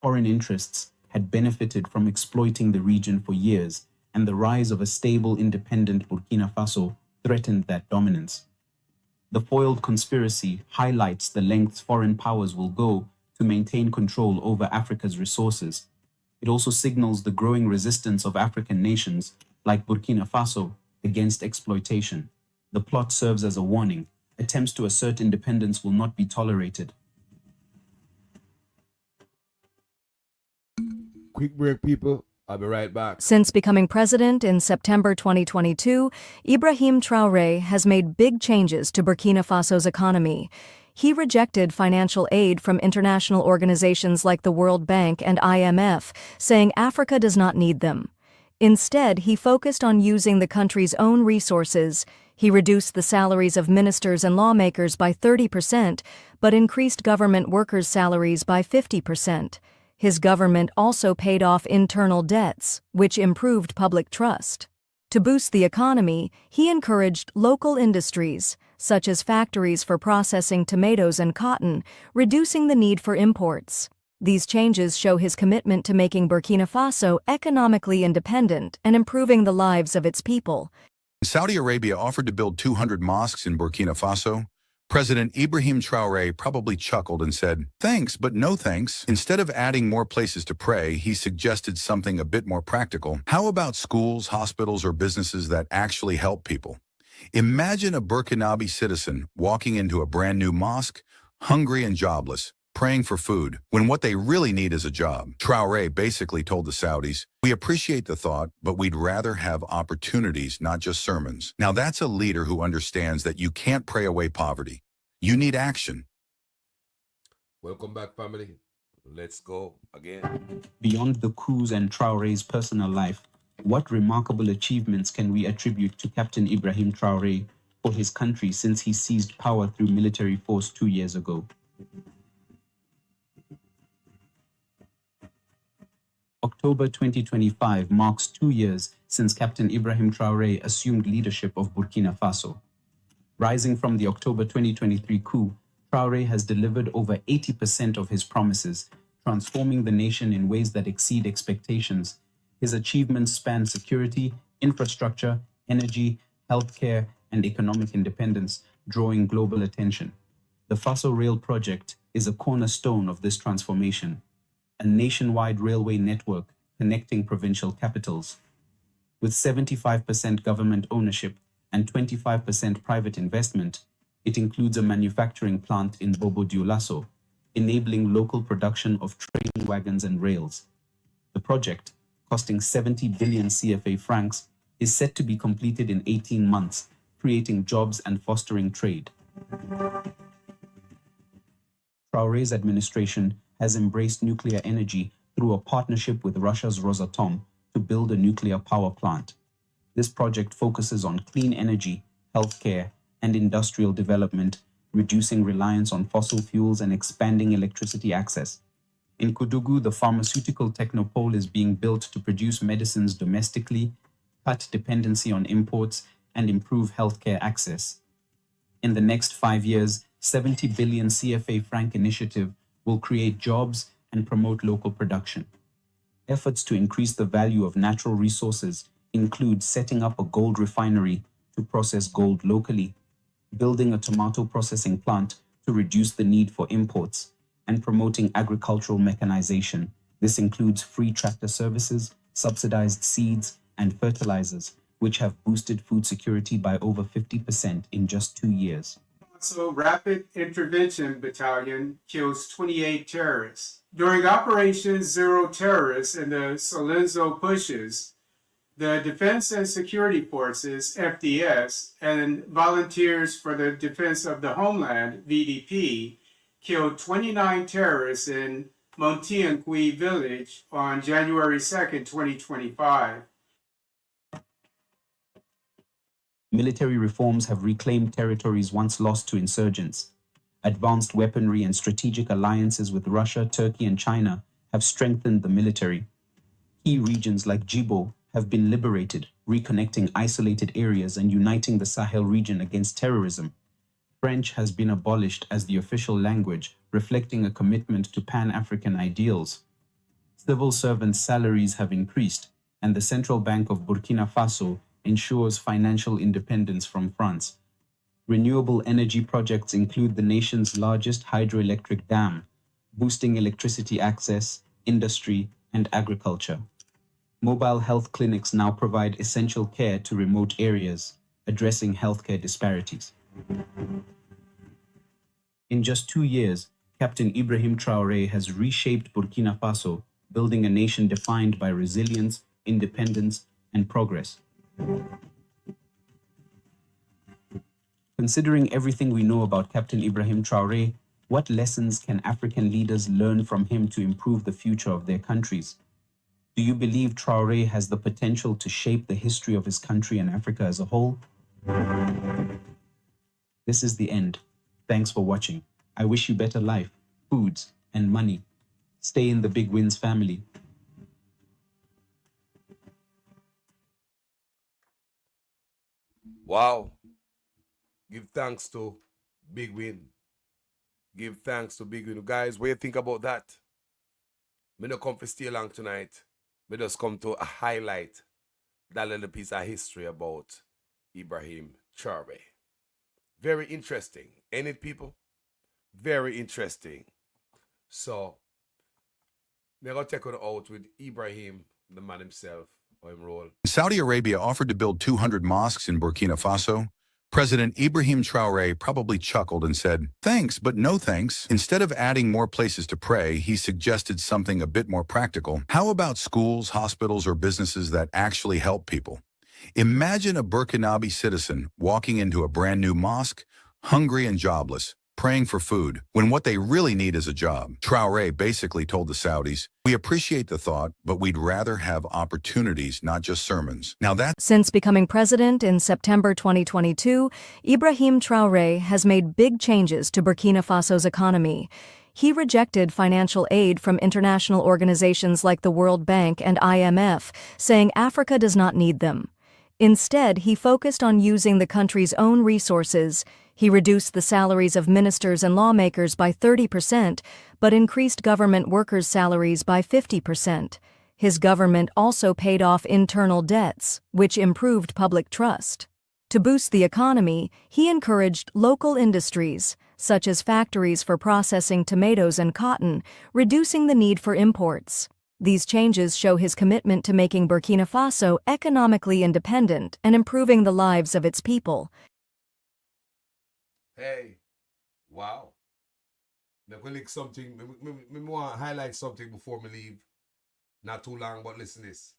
Foreign interests had benefited from exploiting the region for years, and the rise of a stable, independent Burkina Faso threatened that dominance. The foiled conspiracy highlights the lengths foreign powers will go to maintain control over Africa's resources. It also signals the growing resistance of African nations, like Burkina Faso, against exploitation. The plot serves as a warning. Attempts to assert independence will not be tolerated. Quick break, people. I'll be right back. Since becoming president in September 2022, Ibrahim Traore has made big changes to Burkina Faso's economy. He rejected financial aid from international organizations like the World Bank and IMF, saying Africa does not need them. Instead, he focused on using the country's own resources. He reduced the salaries of ministers and lawmakers by 30%, but increased government workers' salaries by 50%. His government also paid off internal debts, which improved public trust. To boost the economy, he encouraged local industries, such as factories for processing tomatoes and cotton, reducing the need for imports. These changes show his commitment to making Burkina Faso economically independent and improving the lives of its people. Saudi Arabia offered to build 200 mosques in Burkina Faso. President Ibrahim Traore probably chuckled and said, "Thanks, but no thanks." Instead of adding more places to pray, he suggested something a bit more practical. How about schools, hospitals, or businesses that actually help people? Imagine a Burkinabe citizen walking into a brand new mosque, hungry and jobless, praying for food, when what they really need is a job. Traore basically told the Saudis, "We appreciate the thought, but we'd rather have opportunities, not just sermons." Now that's a leader who understands that you can't pray away poverty. You need action. Welcome back, family. Let's go again. Beyond the coups and Traore's personal life, what remarkable achievements can we attribute to Captain Ibrahim Traore for his country since he seized power through military force 2 years ago? October 2025 marks 2 years since Captain Ibrahim Traore assumed leadership of Burkina Faso. Rising from the October 2023 coup, Traore has delivered over 80% of his promises, transforming the nation in ways that exceed expectations. His achievements span security, infrastructure, energy, healthcare, and economic independence, drawing global attention. The Faso Rail project is a cornerstone of this transformation, a nationwide railway network connecting provincial capitals. With 75% government ownership and 25% private investment, it includes a manufacturing plant in Bobo Dioulasso, enabling local production of train wagons and rails. The project, costing 70 billion CFA francs, is set to be completed in 18 months, creating jobs and fostering trade. Traore's administration has embraced nuclear energy through a partnership with Russia's Rosatom to build a nuclear power plant. This project focuses on clean energy, healthcare, and industrial development, reducing reliance on fossil fuels and expanding electricity access. In Kudugu, the pharmaceutical technopole is being built to produce medicines domestically, cut dependency on imports, and improve healthcare access. In the next 5 years, 70 billion CFA franc initiative will create jobs and promote local production. Efforts to increase the value of natural resources include setting up a gold refinery to process gold locally, building a tomato processing plant to reduce the need for imports, and promoting agricultural mechanization. This includes free tractor services, subsidized seeds, and fertilizers, which have boosted food security by over 50% in just 2 years. So Rapid Intervention Battalion kills 28 terrorists. During Operation Zero Terrorists and the Solenzo pushes, the Defense and Security Forces, FDS, and Volunteers for the Defense of the Homeland, VDP, killed 29 terrorists in Montiancui village on January 2nd, 2025. Military reforms have reclaimed territories once lost to insurgents. Advanced weaponry and strategic alliances with Russia, Turkey, and China have strengthened the military. Key regions like Djibo have been liberated, reconnecting isolated areas and uniting the Sahel region against terrorism. French has been abolished as the official language, reflecting a commitment to Pan-African ideals. Civil servants' salaries have increased, and the Central Bank of Burkina Faso ensures financial independence from France. Renewable energy projects include the nation's largest hydroelectric dam, boosting electricity access, industry, and agriculture. Mobile health clinics now provide essential care to remote areas, addressing healthcare disparities. In just 2 years, Captain Ibrahim Traore has reshaped Burkina Faso, building a nation defined by resilience, independence, and progress. Considering everything we know about Captain Ibrahim Traore, what lessons can African leaders learn from him to improve the future of their countries? Do you believe Traore has the potential to shape the history of his country and Africa as a whole? This is the end. Thanks for watching. I wish you better life, foods, and money. Stay in the Big Wins family. Wow. Give thanks to Big Win. Give thanks to Big Win. Guys, what do you think about that? Me no come to stay long tonight. Me just come to highlight that little piece of history about Ibrahim Traore. Very interesting. Ain't it, people? Very interesting. So, we're going to take it out with Ibrahim, the man himself, or him role. Saudi Arabia offered to build 200 mosques in Burkina Faso. President Ibrahim Traore probably chuckled and said, "Thanks, but no thanks." Instead of adding more places to pray, he suggested something a bit more practical. How about schools, hospitals, or businesses that actually help people? Imagine a Burkinabe citizen walking into a brand new mosque, hungry and jobless, praying for food, when what they really need is a job. Traore basically told the Saudis, "We appreciate the thought, but we'd rather have opportunities, not just sermons." Now that's... Since becoming president in September 2022, Ibrahim Traore has made big changes to Burkina Faso's economy. He rejected financial aid from international organizations like the World Bank and IMF, saying Africa does not need them. Instead, he focused on using the country's own resources. He reduced the salaries of ministers and lawmakers by 30%, but increased government workers' salaries by 50%. His government also paid off internal debts, which improved public trust. To boost the economy, he encouraged local industries, such as factories for processing tomatoes and cotton, reducing the need for imports. These changes show his commitment to making Burkina Faso economically independent and improving the lives of its people. Hey, wow. Me click something. Me want to highlight something before me leave. Not too long, but listen to this.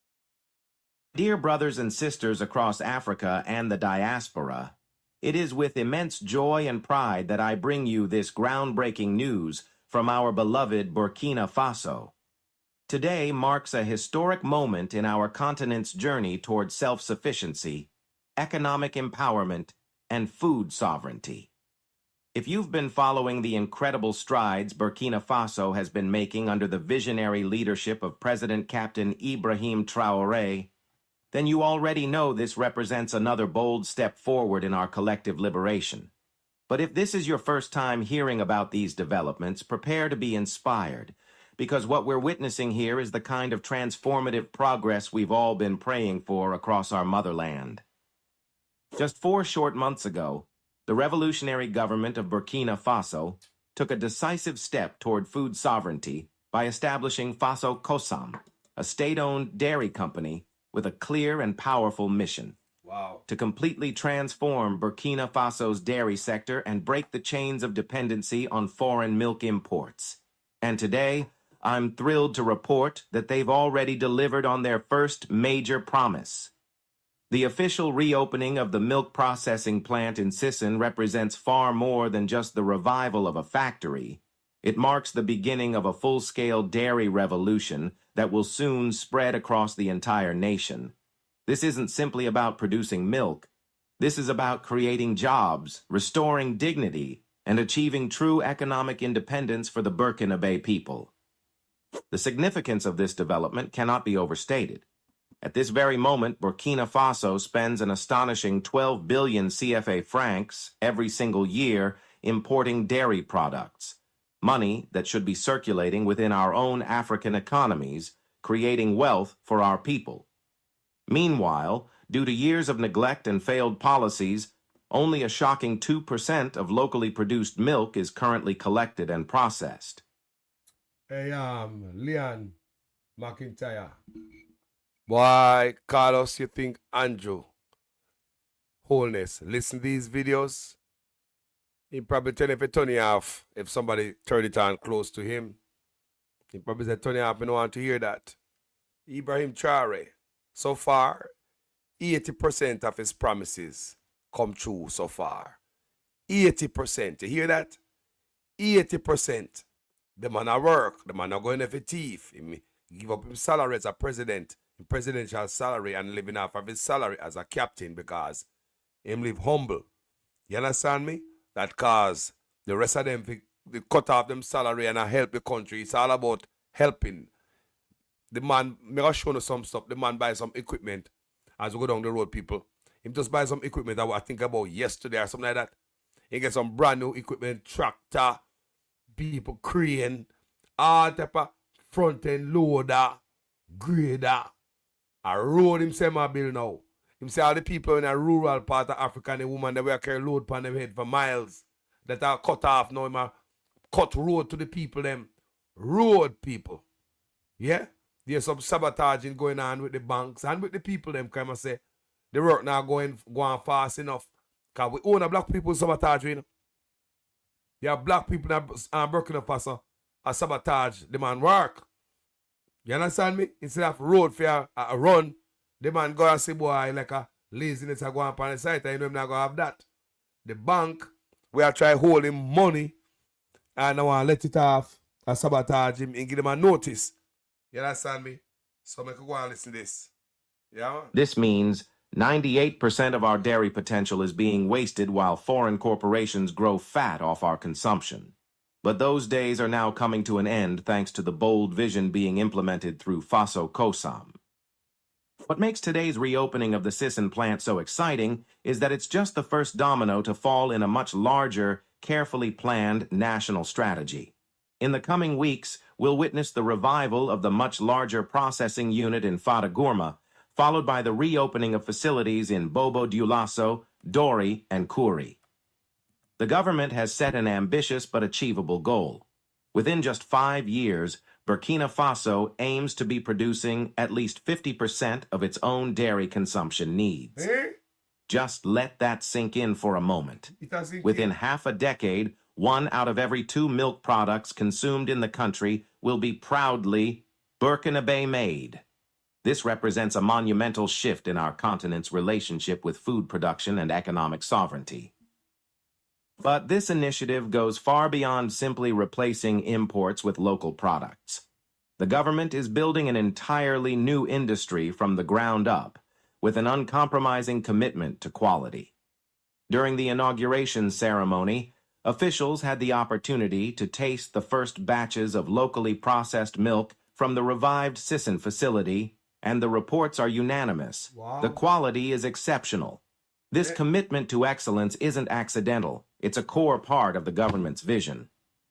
Dear brothers and sisters across Africa and the diaspora, it is with immense joy and pride that I bring you this groundbreaking news from our beloved Burkina Faso. Today marks a historic moment in our continent's journey toward self-sufficiency, economic empowerment, and food sovereignty. If you've been following the incredible strides Burkina Faso has been making under the visionary leadership of President Captain Ibrahim Traore, then you already know this represents another bold step forward in our collective liberation. But if this is your first time hearing about these developments, prepare to be inspired, because what we're witnessing here is the kind of transformative progress we've all been praying for across our motherland. Just 4 short months ago, the revolutionary government of Burkina Faso took a decisive step toward food sovereignty by establishing Faso Kosam, a state-owned dairy company with a clear and powerful mission. Wow. To completely transform Burkina Faso's dairy sector and break the chains of dependency on foreign milk imports. And today, I'm thrilled to report that they've already delivered on their first major promise. The official reopening of the milk processing plant in Sisson represents far more than just the revival of a factory. It marks the beginning of a full-scale dairy revolution that will soon spread across the entire nation. This isn't simply about producing milk. This is about creating jobs, restoring dignity, and achieving true economic independence for the Burkinabe people. The significance of this development cannot be overstated. At this very moment, Burkina Faso spends an astonishing 12 billion CFA francs every single year importing dairy products, money that should be circulating within our own African economies, creating wealth for our people. Meanwhile, due to years of neglect and failed policies, only a shocking 2% of locally produced milk is currently collected and processed. Hey, Leon McIntyre. Boy, Carlos, you think Andrew Wholeness, listen to these videos? He probably tell if it turn you off if somebody turn it on close to him. He probably said turn you off and don't want to hear that. Ibrahim Traore, so far, 80% of his promises come true so far. 80%. You hear that? 80%. The man at work. The man not going for thief. He give up his salary as a president, his presidential salary, and living off of his salary as a captain because him live humble. You understand me? That cause the rest of them they cut off them salary and help the country. It's all about helping. The man, may I show you some stuff. The man buy some equipment as we go down the road, people. He just buy some equipment that I think about yesterday or something like that. He get some brand new equipment, tractor, people crane, all type of front end loader, grader. A road himself a build now. Him say all the people in a rural part of Africa and the woman that will carry load upon them head for miles that are cut off now. Him a cut road to the people them. Road people. Yeah? There's some sabotaging going on with the banks and with the people them kind of say the work now going fast enough. Because we own a black people sabotage, you know. There are black people that are Burkina Faso a sabotage the man work. You understand me? Instead of road for a run, the man go and say, boy, like a laziness I go on the site, and you know him not going to have that. The bank, we are trying to hold him money, and I want to let it off and sabotage him and give him a notice. You understand me? So I can go and listen to this. Yeah? This means 98% of our dairy potential is being wasted while foreign corporations grow fat off our consumption. but those days are now coming to an end thanks to the bold vision being implemented through Faso COSAM. What makes today's reopening of the Sisson plant so exciting is that it's just the first domino to fall in a much larger, carefully planned national strategy. In the coming weeks, we'll witness the revival of the much larger processing unit in Fata Gourma, followed by the reopening of facilities in Bobo Dioulasso, Dori, and Kouri. The government has set an ambitious but achievable goal. Within just 5 years, Burkina Faso aims to be producing at least 50% of its own dairy consumption needs. Just let that sink in for a moment. Within half a decade, 1 out of every 2 milk products consumed in the country will be proudly Burkinabe made. This represents a monumental shift in our continent's relationship with food production and economic sovereignty. But this initiative goes far beyond simply replacing imports with local products. The government is building an entirely new industry from the ground up, with an uncompromising commitment to quality. During the inauguration ceremony, officials had the opportunity to taste the first batches of locally processed milk from the revived Sisson facility, and the reports are unanimous. Wow. The quality is exceptional. This commitment to excellence isn't accidental. It's a core part of the government's vision.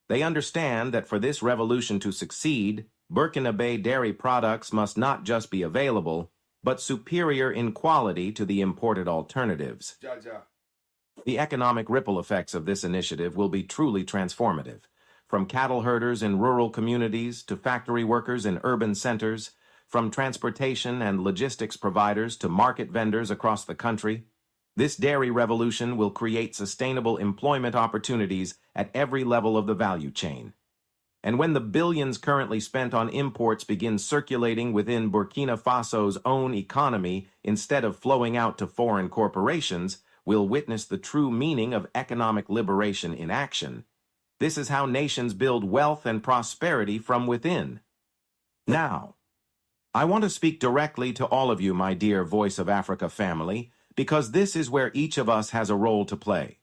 They understand that for this revolution to succeed, Burkinabe dairy products must not just be available, but superior in quality to the imported alternatives. The economic ripple effects of this initiative will be truly transformative. From cattle herders in rural communities to factory workers in urban centers, from transportation and logistics providers to market vendors across the country, this dairy revolution will create sustainable employment opportunities at every level of the value chain. And when the billions currently spent on imports begin circulating within Burkina Faso's own economy instead of flowing out to foreign corporations, we'll witness the true meaning of economic liberation in action. This is how nations build wealth and prosperity from within. Now, I want to speak directly to all of you, my dear Voice of Africa family, because this is where each of us has a role to play.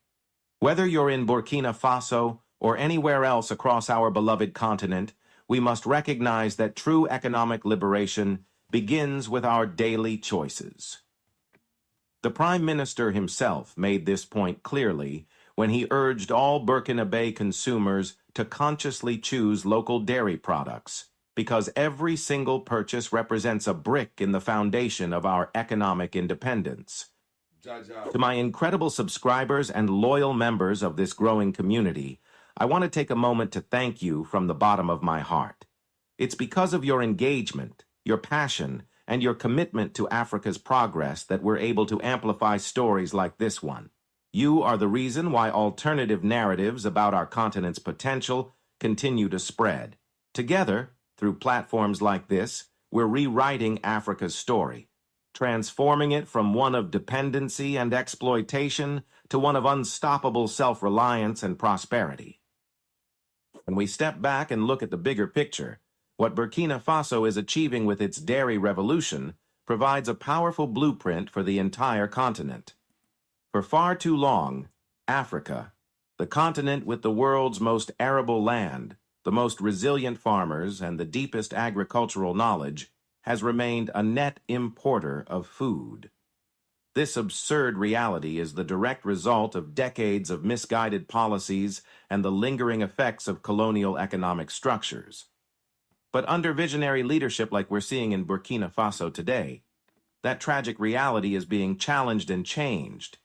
Whether you're in Burkina Faso or anywhere else across our beloved continent, we must recognize that true economic liberation begins with our daily choices. The Prime Minister himself made this point clearly when he urged all Burkinabe consumers to consciously choose local dairy products, because every single purchase represents a brick in the foundation of our economic independence. To my incredible subscribers and loyal members of this growing community, I want to take a moment to thank you from the bottom of my heart. It's because of your engagement, your passion, and your commitment to Africa's progress that we're able to amplify stories like this one. You are the reason why alternative narratives about our continent's potential continue to spread. Together, through platforms like this, we're rewriting Africa's story, transforming it from one of dependency and exploitation to one of unstoppable self-reliance and prosperity. When we step back and look at the bigger picture, what Burkina Faso is achieving with its dairy revolution provides a powerful blueprint for the entire continent. For far too long, Africa, the continent with the world's most arable land, the most resilient farmers, and the deepest agricultural knowledge, has remained a net importer of food. This absurd reality is the direct result of decades of misguided policies and the lingering effects of colonial economic structures. But under visionary leadership like we're seeing in Burkina Faso today, that tragic reality is being challenged and changed.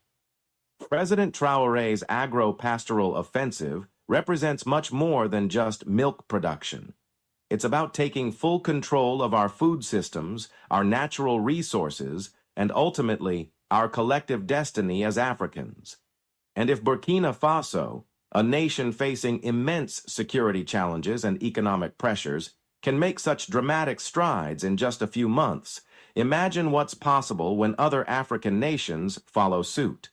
President Traore's agro-pastoral offensive represents much more than just milk production. It's about taking full control of our food systems, our natural resources, and ultimately, our collective destiny as Africans. And if Burkina Faso, a nation facing immense security challenges and economic pressures, can make such dramatic strides in just a few months, imagine what's possible when other African nations follow suit.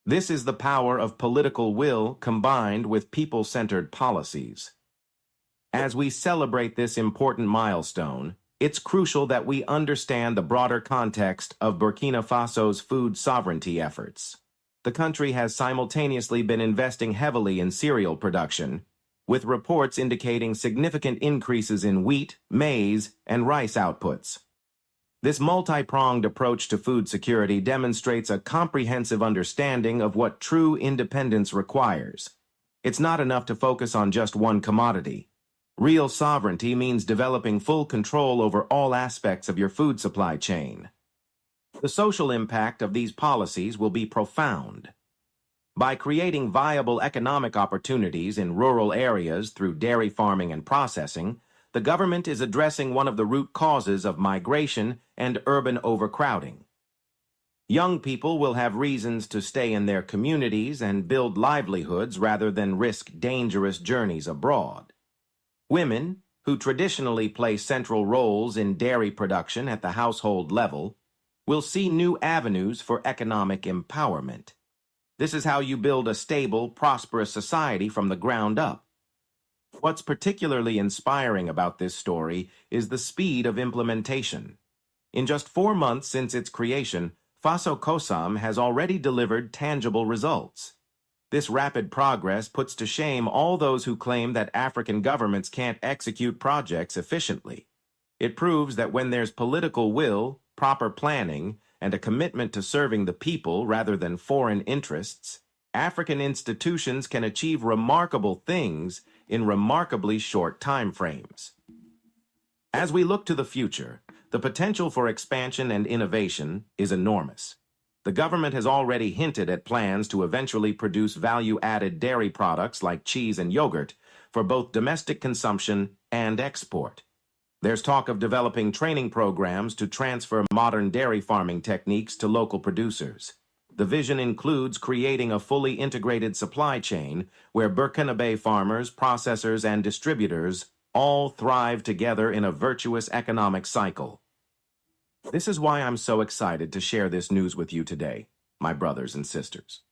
This is the power of political will combined with people-centered policies. As we celebrate this important milestone, it's crucial that we understand the broader context of Burkina Faso's food sovereignty efforts. The country has simultaneously been investing heavily in cereal production, with reports indicating significant increases in wheat, maize, and rice outputs. This multi-pronged approach to food security demonstrates a comprehensive understanding of what true independence requires. It's not enough to focus on just one commodity. Real sovereignty means developing full control over all aspects of your food supply chain. The social impact of these policies will be profound. By creating viable economic opportunities in rural areas through dairy farming and processing, the government is addressing one of the root causes of migration and urban overcrowding. Young people will have reasons to stay in their communities and build livelihoods rather than risk dangerous journeys abroad. Women, who traditionally play central roles in dairy production at the household level, will see new avenues for economic empowerment. This is how you build a stable, prosperous society from the ground up. What's particularly inspiring about this story is the speed of implementation. In just 4 months since its creation, Faso COSAM has already delivered tangible results. This rapid progress puts to shame all those who claim that African governments can't execute projects efficiently. It proves that when there's political will, proper planning, and a commitment to serving the people rather than foreign interests, African institutions can achieve remarkable things in remarkably short time frames. As we look to the future, the potential for expansion and innovation is enormous. The government has already hinted at plans to eventually produce value-added dairy products like cheese and yogurt for both domestic consumption and export. There's talk of developing training programs to transfer modern dairy farming techniques to local producers. The vision includes creating a fully integrated supply chain where Burkinabe farmers, processors, and distributors all thrive together in a virtuous economic cycle. This is why I'm so excited to share this news with you today, my brothers and sisters.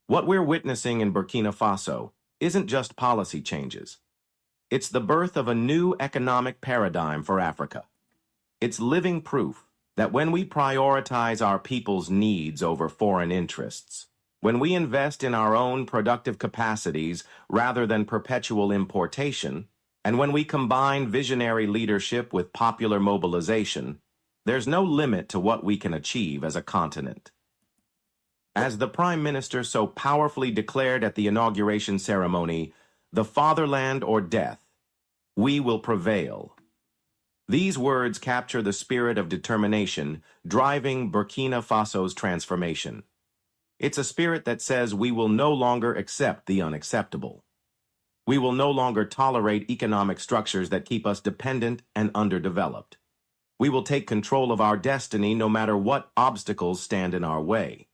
What we're witnessing in Burkina Faso isn't just policy changes. It's the birth of a new economic paradigm for Africa. It's living proof that when we prioritize our people's needs over foreign interests, when we invest in our own productive capacities rather than perpetual importation, and when we combine visionary leadership with popular mobilization, there's no limit to what we can achieve as a continent. As the Prime Minister so powerfully declared at the inauguration ceremony, "The fatherland or death, we will prevail." These words capture the spirit of determination driving Burkina Faso's transformation. It's a spirit that says we will no longer accept the unacceptable. We will no longer tolerate economic structures that keep us dependent and underdeveloped. We will take control of our destiny no matter what obstacles stand in our way.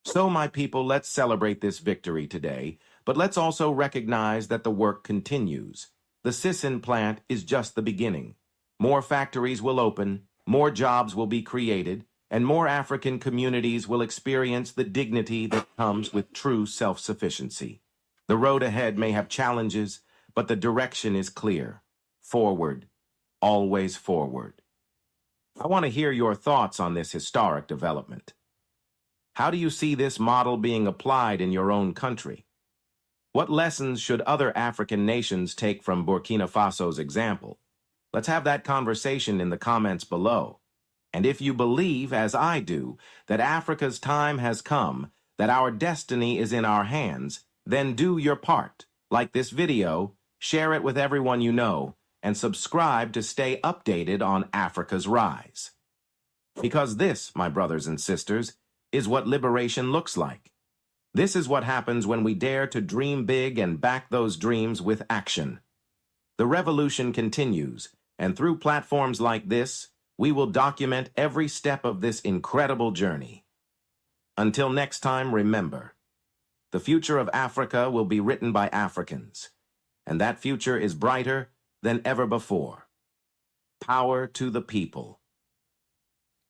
So, my people, let's celebrate this victory today, but let's also recognize that the work continues. The Sissin plant is just the beginning. More factories will open, more jobs will be created, and more African communities will experience the dignity that comes with true self-sufficiency. The road ahead may have challenges, but the direction is clear. Forward, always forward. I want to hear your thoughts on this historic development. How do you see this model being applied in your own country? What lessons should other African nations take from Burkina Faso's example? Let's have that conversation in the comments below. And if you believe, as I do, that Africa's time has come, that our destiny is in our hands, then do your part. Like this video, share it with everyone you know, and subscribe to stay updated on Africa's rise. Because this, my brothers and sisters, is what liberation looks like. This is what happens when we dare to dream big and back those dreams with action. The revolution continues, and through platforms like this, we will document every step of this incredible journey. Until next time, remember, the future of Africa will be written by Africans, and that future is brighter than ever before. Power to the people.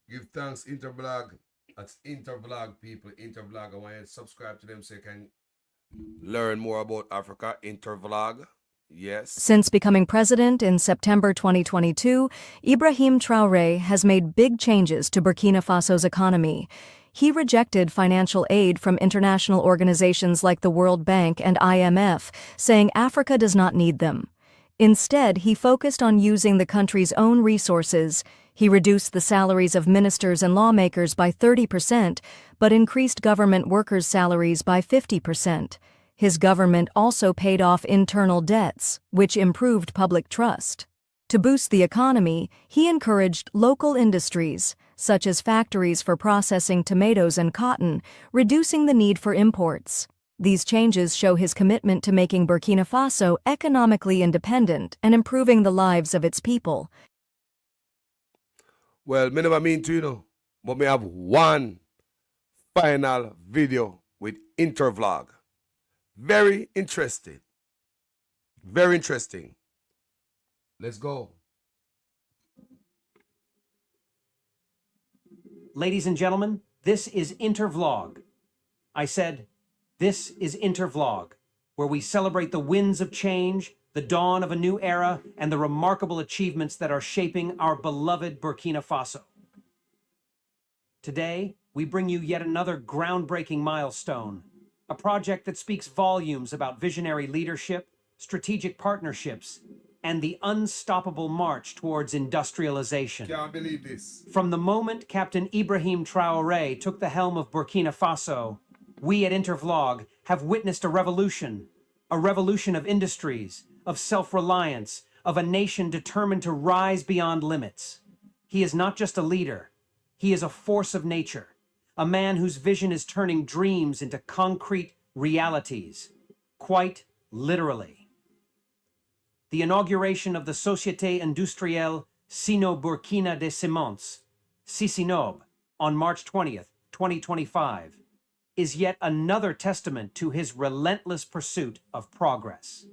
Give thanks, Intervlog. That's Intervlog, people. Intervlog. I want you to subscribe to them so you can learn more about Africa. Intervlog. Yes. Since becoming president in September 2022, Ibrahim Traore has made big changes to Burkina Faso's economy. He rejected financial aid from international organizations like the World Bank and IMF, saying Africa does not need them. Instead, he focused on using the country's own resources. He reduced the salaries of ministers and lawmakers by 30%, but increased government workers' salaries by 50%. His government also paid off internal debts, which improved public trust. To boost the economy, he encouraged local industries, such as factories for processing tomatoes and cotton, reducing the need for imports. These changes show his commitment to making Burkina Faso economically independent and improving the lives of its people. Well, me never mean to, but me have one final video with Intervlog. Very interesting. Very interesting. Let's go. Ladies and gentlemen, this is Intervlog. I said, this is Intervlog, where we celebrate the winds of change, the dawn of a new era, and the remarkable achievements that are shaping our beloved Burkina Faso. Today, we bring you yet another groundbreaking milestone, a project that speaks volumes about visionary leadership, strategic partnerships, and the unstoppable march towards industrialization. Can't believe this. From the moment Captain Ibrahim Traore took the helm of Burkina Faso, we at Intervlog have witnessed a revolution of industries, of self-reliance, of a nation determined to rise beyond limits. He is not just a leader, he is a force of nature, a man whose vision is turning dreams into concrete realities, quite literally. The inauguration of the Société Industrielle Sino-Burkina des Ciments, Sisinob, on March 20th, 2025, is yet another testament to his relentless pursuit of progress.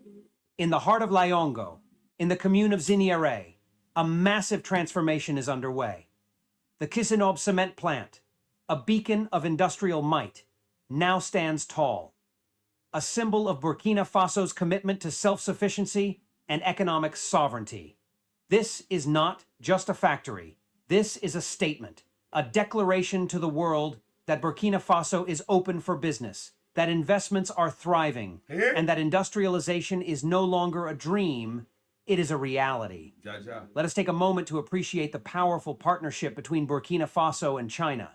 In the heart of Laongo, in the commune of Ziniere, a massive transformation is underway. The Kisinob cement plant, a beacon of industrial might, now stands tall, a symbol of Burkina Faso's commitment to self-sufficiency and economic sovereignty. This is not just a factory. This is a statement, a declaration to the world that Burkina Faso is open for business, that investments are thriving, and that industrialization is no longer a dream, it is a reality. Let us take a moment to appreciate the powerful partnership between Burkina Faso and China.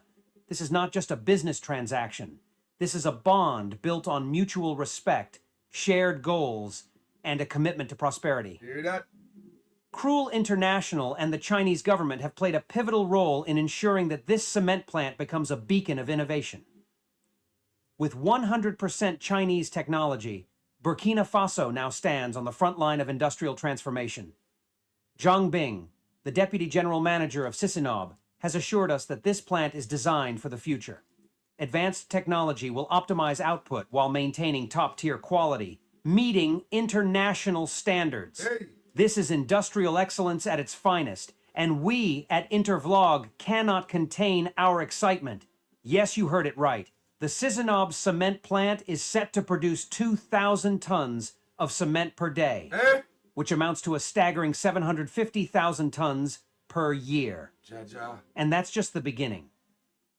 This is not just a business transaction. This is a bond built on mutual respect, shared goals, and a commitment to prosperity. Hear that? Cruel International and the Chinese government have played a pivotal role in ensuring that this cement plant becomes a beacon of innovation. With 100% Chinese technology, Burkina Faso now stands on the front line of industrial transformation. Zhang Bing, the Deputy General Manager of Sisinob, has assured us that this plant is designed for the future. Advanced technology will optimize output while maintaining top-tier quality, meeting international standards. This is industrial excellence at its finest, and we at Intervlog cannot contain our excitement. Yes, you heard it right. The Sisinob cement plant is set to produce 2,000 tons of cement per day, which amounts to a staggering 750,000 tons per year. And that's just the beginning.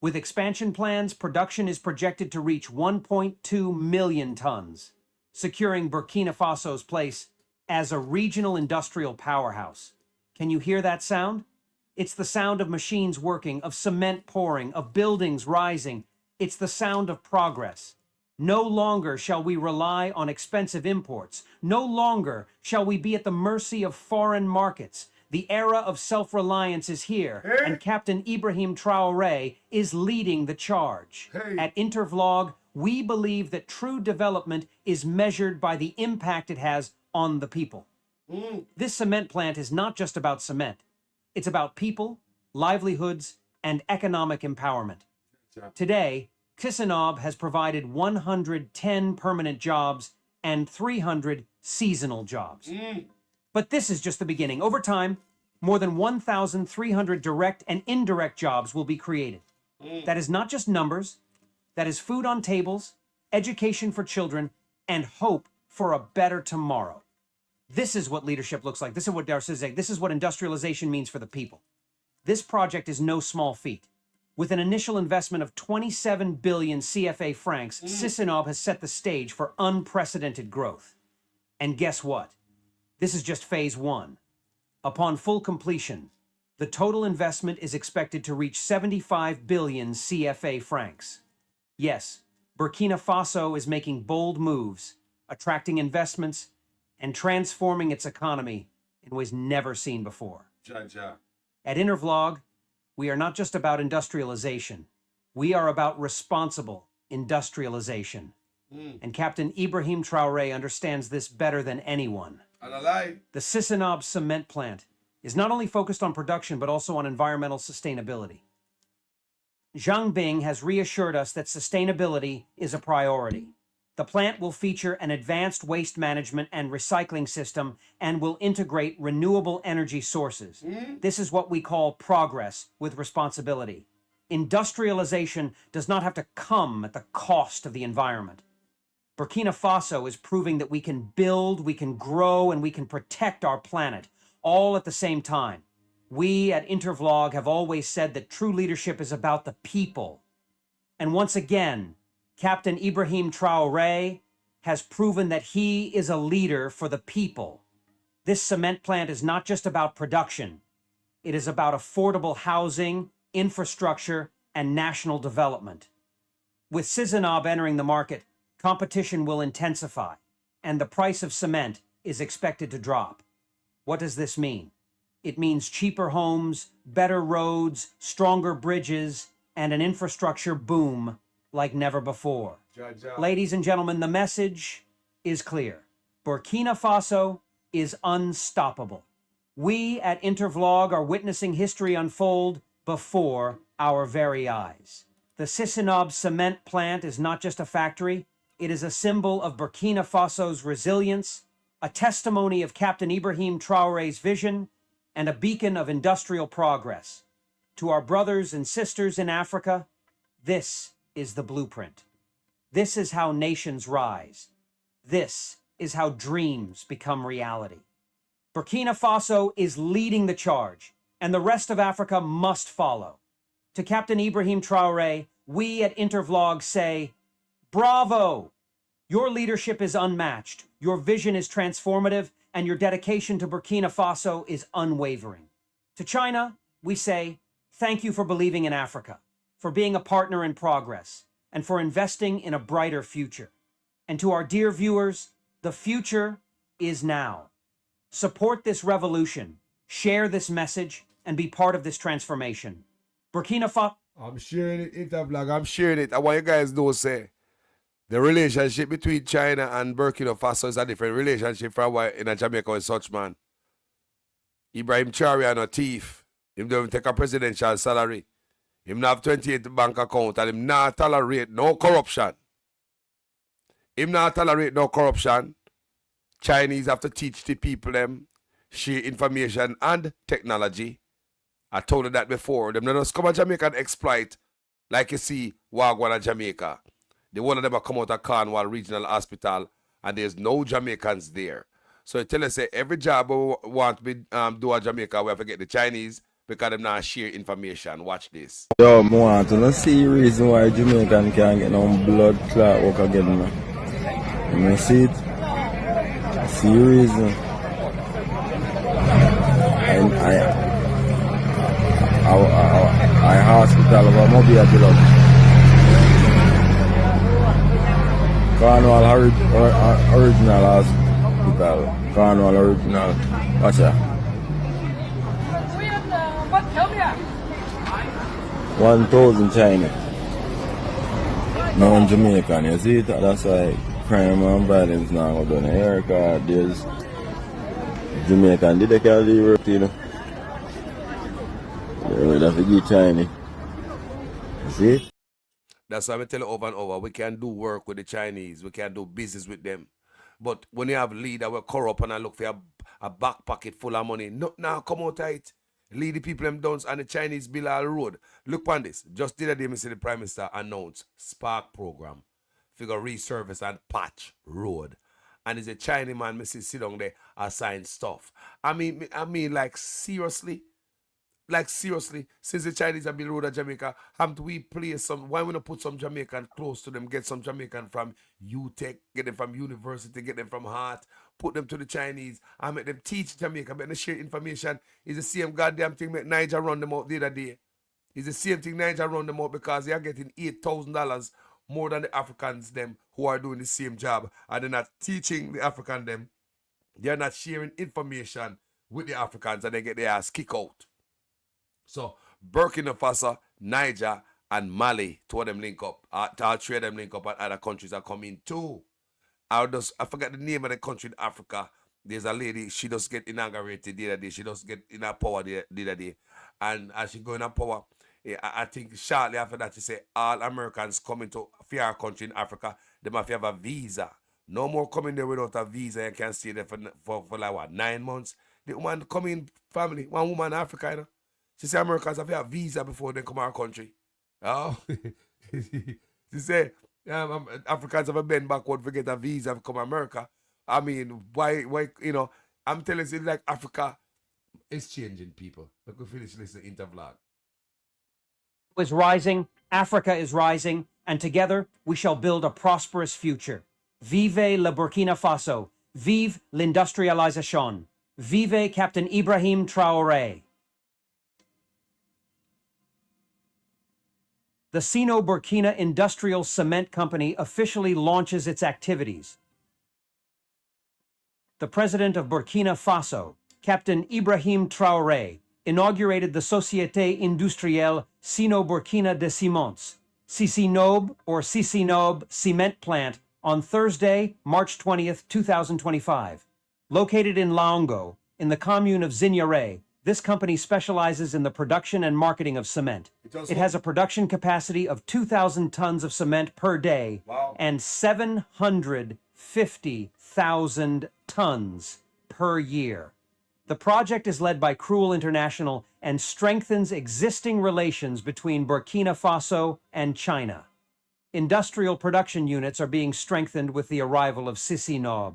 With expansion plans, production is projected to reach 1.2 million tons, securing Burkina Faso's place as a regional industrial powerhouse. Can you hear that sound? It's the sound of machines working, of cement pouring, of buildings rising. It's the sound of progress. No longer shall we rely on expensive imports. No longer shall we be at the mercy of foreign markets. The era of self-reliance is here, and Captain Ibrahim Traore is leading the charge. At Intervlog, we believe that true development is measured by the impact it has on the people. This cement plant is not just about cement. It's about people, livelihoods, and economic empowerment. Today, Kisinob has provided 110 permanent jobs and 300 seasonal jobs. But this is just the beginning. Over time, more than 1,300 direct and indirect jobs will be created. That is not just numbers. That is food on tables, education for children, and hope for a better tomorrow. This is what leadership looks like. This is what Darcy said. This is what industrialization means for the people. This project is no small feat. With an initial investment of 27 billion CFA francs, Sisinob has set the stage for unprecedented growth. And guess what? This is just phase one. Upon full completion, the total investment is expected to reach 75 billion CFA francs. Yes, Burkina Faso is making bold moves, attracting investments, and transforming its economy in ways never seen before. At Intervlog, we are not just about industrialization. We are about responsible industrialization. And Captain Ibrahim Traore understands this better than anyone. The Sisinob cement plant is not only focused on production, but also on environmental sustainability. Zhang Bing has reassured us that sustainability is a priority. The plant will feature an advanced waste management and recycling system and will integrate renewable energy sources. This is what we call progress with responsibility. Industrialization does not have to come at the cost of the environment. Burkina Faso is proving that we can build, we can grow, and we can protect our planet, all at the same time. We at Intervlog have always said that true leadership is about the people. And once again, Captain Ibrahim Traore has proven that he is a leader for the people. This cement plant is not just about production. It is about affordable housing, infrastructure, and national development. With Sisinob entering the market, competition will intensify, and the price of cement is expected to drop. What does this mean? It means cheaper homes, better roads, stronger bridges, and an infrastructure boom like never before. Ladies and gentlemen, the message is clear. Burkina Faso is unstoppable. We at Intervlog are witnessing history unfold before our very eyes. The Sisinob cement plant is not just a factory, it is a symbol of Burkina Faso's resilience, a testimony of Captain Ibrahim Traore's vision, and a beacon of industrial progress. To our brothers and sisters in Africa, this is the blueprint. This is how nations rise. This is how dreams become reality. Burkina Faso is leading the charge, and the rest of Africa must follow. To Captain Ibrahim Traore, we at Intervlog say, bravo! Your leadership is unmatched, your vision is transformative, and your dedication to Burkina Faso is unwavering. To China, we say, thank you for believing in Africa, for being a partner in progress, and for investing in a brighter future. And to our dear viewers, the future is now. Support this revolution, share this message, and be part of this transformation. Burkina Faso... I'm sharing it, Intervlog, I'm sharing it. I want you guys to know, say, the relationship between China and Burkina Faso is a different relationship from what in a Jamaica with such man. Ibrahim Traore and a thief. Him don't take a presidential salary. Him not have 28 bank account and him not tolerate no corruption. Him not tolerate no corruption. Chinese have to teach the people them share information and technology. I told you that before. Them not just come to Jamaica and exploit like you see Wagwan at Jamaica. The one of them are come out of Cornwall Regional Hospital and there's no Jamaicans there. So I tell us, say, every job we want to be do at Jamaica, we have to get the Chinese because them not share information. Watch this. Yo, I want to see the reason why Jamaican can't get no blood clot work again, man. You see it? See the reason. And I hospital of a mobile blood. Cornwall original hospital. Cornwall original. Watch that. 1,000 China. No Jamaican, you see it? That's why crime and violence now go down here, because there's Jamaican did they call the Europe, you know? They would have to give China. You see? That's why I tell you over and over, we can do work with the Chinese, we can do business with them. But when you have leader we corrupt and I look for a back pocket full of money, no, now come out of it. Lead the people them downs and the Chinese bill all road. Look on this. Just the other day, me see the Prime Minister announce Spark program. Figure resurface and patch road. And it's a Chinese man, me see sit down there assign stuff. I mean like seriously. like seriously, since the Chinese have been road at Jamaica, haven't we play some, why we not put some Jamaican close to them, get some Jamaican from UTech, get them from university, get them from Hart, put them to the Chinese, and make them teach Jamaica, make them share information. It's the same goddamn thing make Niger run them out the other day. It's the same thing Niger run them out because they are getting $8,000 more than the Africans them who are doing the same job, and they're not teaching the African them. They're not sharing information with the Africans, and they get their ass kicked out. So Burkina Faso, Niger, and Mali, two of them link up. All three of them link up, and other countries are coming too. I forget the name of the country in Africa. There's a lady, she just get inaugurated the other day. She just get in her power the other day. And as she go in her power, I think shortly after that, she say all Americans coming to our country in Africa, they must have a visa. No more coming there without a visa. You can stay there for like what, 9 months. The woman come in family, one woman in Africa, you know. She say Americans have a visa before they come our country. Oh, she say Africans have a bend backward to get a visa to come America. I mean, why, you know, I'm telling you, like Africa is changing people. Let me finish listening to Intervlog. Is rising, Africa is rising, and together we shall build a prosperous future. Vive le Burkina Faso. Vive l'industrialisation. Vive Captain Ibrahim Traore. The Sino-Burkina Industrial Cement Company officially launches its activities. The president of Burkina Faso, Captain Ibrahim Traore, inaugurated the Société Industrielle Sino-Burkina de Ciments, Sisinob or Sisinob Cement Plant, on Thursday, March 20th, 2025. Located in Laongo, in the commune of Zignare, this company specializes in the production and marketing of cement. It has a production capacity of 2,000 tons of cement per day. Wow. And 750,000 tons per year. The project is led by Cruel International and strengthens existing relations between Burkina Faso and China. Industrial production units are being strengthened with the arrival of Sisinob.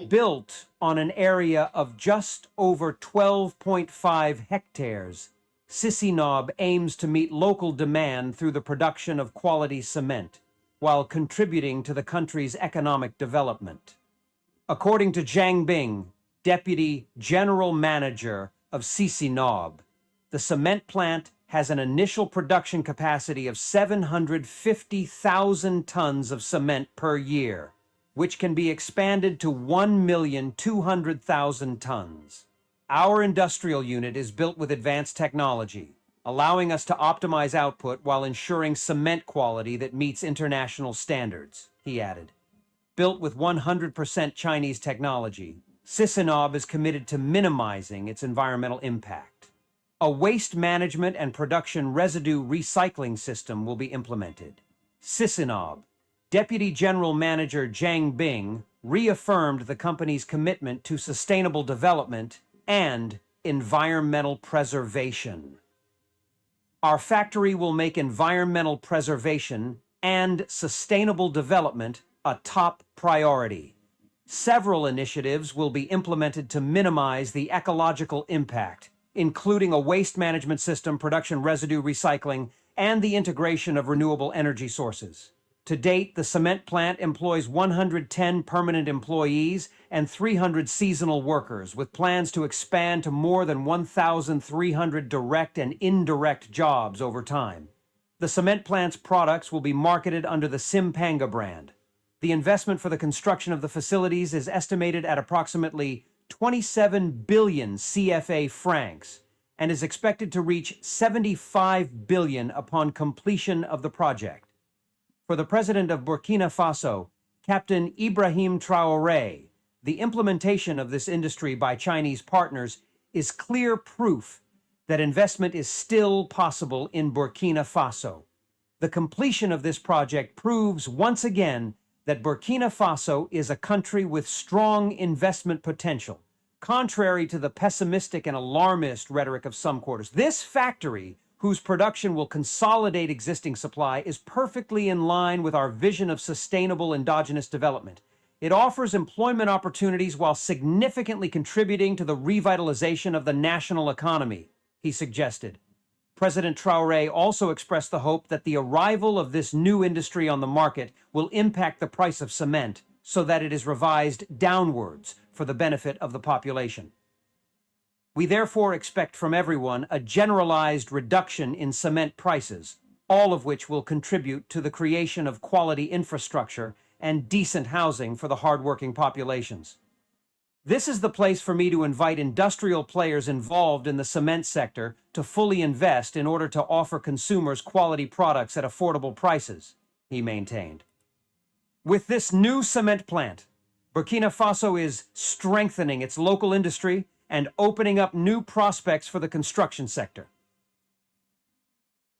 Built on an area of just over 12.5 hectares, Sisinob aims to meet local demand through the production of quality cement, while contributing to the country's economic development. According to Zhang Bing, Deputy General Manager of Sisinob, the cement plant has an initial production capacity of 750,000 tons of cement per year, which can be expanded to 1,200,000 tons. Our industrial unit is built with advanced technology, allowing us to optimize output while ensuring cement quality that meets international standards, he added. Built with 100% Chinese technology, Sisinob is committed to minimizing its environmental impact. A waste management and production residue recycling system will be implemented. Sisinob, Deputy General Manager Zhang Bing, reaffirmed the company's commitment to sustainable development and environmental preservation. Our factory will make environmental preservation and sustainable development a top priority. Several initiatives will be implemented to minimize the ecological impact, including a waste management system, production residue recycling, and the integration of renewable energy sources. To date, the cement plant employs 110 permanent employees and 300 seasonal workers, with plans to expand to more than 1,300 direct and indirect jobs over time. The cement plant's products will be marketed under the Simpanga brand. The investment for the construction of the facilities is estimated at approximately 27 billion CFA francs and is expected to reach 75 billion upon completion of the project. For the president of Burkina Faso, Captain Ibrahim Traore, the implementation of this industry by Chinese partners is clear proof that investment is still possible in Burkina Faso. The completion of this project proves once again that Burkina Faso is a country with strong investment potential, contrary to the pessimistic and alarmist rhetoric of some quarters. This factory, whose production will consolidate existing supply, is perfectly in line with our vision of sustainable endogenous development. It offers employment opportunities while significantly contributing to the revitalization of the national economy. he suggested. President Traore also expressed the hope that the arrival of this new industry on the market will impact the price of cement so that it is revised downwards for the benefit of the population. We therefore expect from everyone a generalized reduction in cement prices, all of which will contribute to the creation of quality infrastructure and decent housing for the hardworking populations. This is the place for me to invite industrial players involved in the cement sector to fully invest in order to offer consumers quality products at affordable prices, he maintained. With this new cement plant, Burkina Faso is strengthening its local industry and opening up new prospects for the construction sector.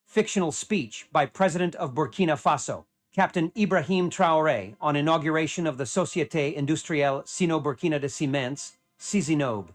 Fictional speech by President of Burkina Faso, Captain Ibrahim Traore, on inauguration of the Société Industrielle Sino-Burkina de Ciments, CISINOB.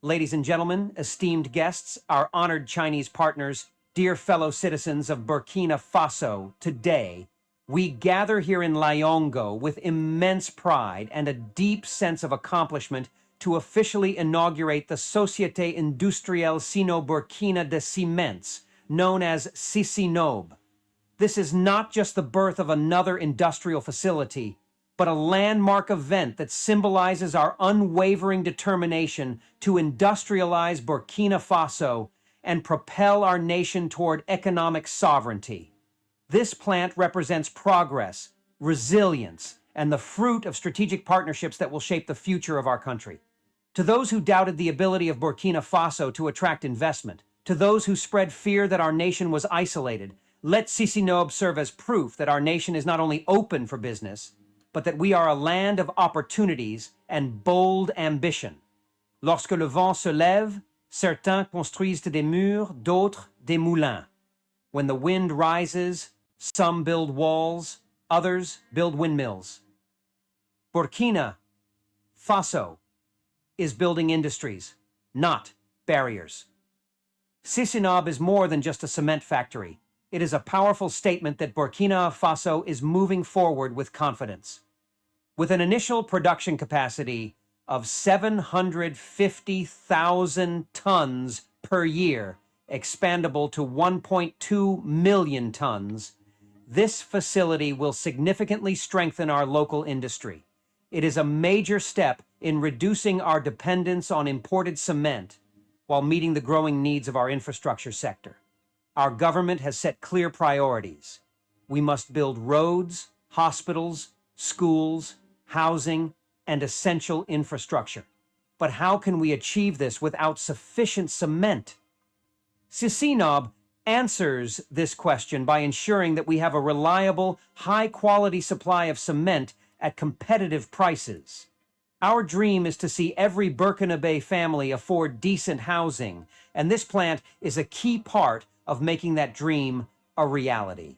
Ladies and gentlemen, esteemed guests, our honored Chinese partners, dear fellow citizens of Burkina Faso, today, we gather here in Laongo with immense pride and a deep sense of accomplishment to officially inaugurate the Société Industrielle Sino-Burkina de Ciments, known as CISINOB. This is not just the birth of another industrial facility, but a landmark event that symbolizes our unwavering determination to industrialize Burkina Faso and propel our nation toward economic sovereignty. This plant represents progress, resilience, and the fruit of strategic partnerships that will shape the future of our country. To those who doubted the ability of Burkina Faso to attract investment, to those who spread fear that our nation was isolated, let CISINOB serve as proof that our nation is not only open for business, but that we are a land of opportunities and bold ambition. Lorsque le vent se lève, certains construisent des murs, d'autres des moulins. When the wind rises, some build walls, others build windmills. Burkina Faso is building industries, not barriers. CISINOB is more than just a cement factory. It is a powerful statement that Burkina Faso is moving forward with confidence. With an initial production capacity of 750,000 tons per year, expandable to 1.2 million tons, this facility will significantly strengthen our local industry. It is a major step in reducing our dependence on imported cement while meeting the growing needs of our infrastructure sector. Our government has set clear priorities. We must build roads, hospitals, schools, housing, and essential infrastructure. But how can we achieve this without sufficient cement? CISINOB answers this question by ensuring that we have a reliable, high-quality supply of cement at competitive prices. Our dream is to see every Burkinabe family afford decent housing, and this plant is a key part of making that dream a reality.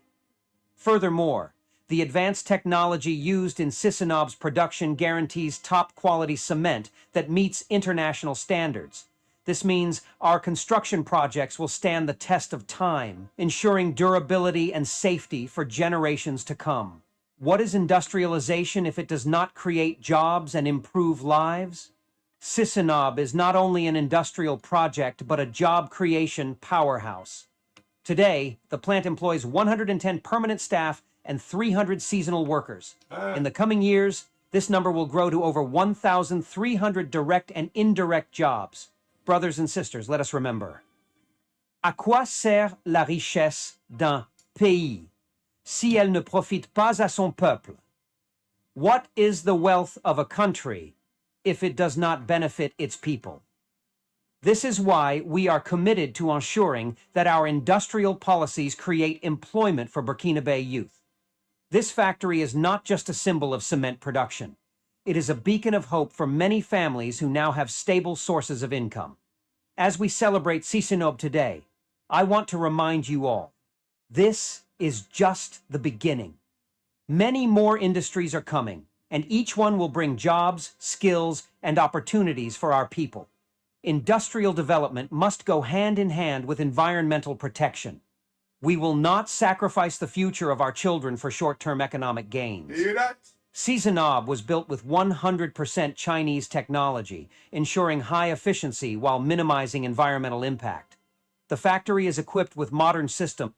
Furthermore, the advanced technology used in CISINOB's production guarantees top-quality cement that meets international standards. This means our construction projects will stand the test of time, ensuring durability and safety for generations to come. What is industrialization if it does not create jobs and improve lives? CISINOB is not only an industrial project, but a job creation powerhouse. Today, the plant employs 110 permanent staff and 300 seasonal workers. In the coming years, this number will grow to over 1,300 direct and indirect jobs. Brothers and sisters, let us remember. À quoi sert la richesse d'un pays si elle ne profite pas à son peuple? What is the wealth of a country if it does not benefit its people? This is why we are committed to ensuring that our industrial policies create employment for Burkinabe youth. This factory is not just a symbol of cement production. It is a beacon of hope for many families who now have stable sources of income. As we celebrate CISINOB today, I want to remind you all, this is just the beginning. Many more industries are coming, and each one will bring jobs, skills, and opportunities for our people. Industrial development must go hand in hand with environmental protection. We will not sacrifice the future of our children for short-term economic gains. Hear that? Cezinab was built with 100% Chinese technology, ensuring high efficiency while minimizing environmental impact. The factory is equipped with modern systems.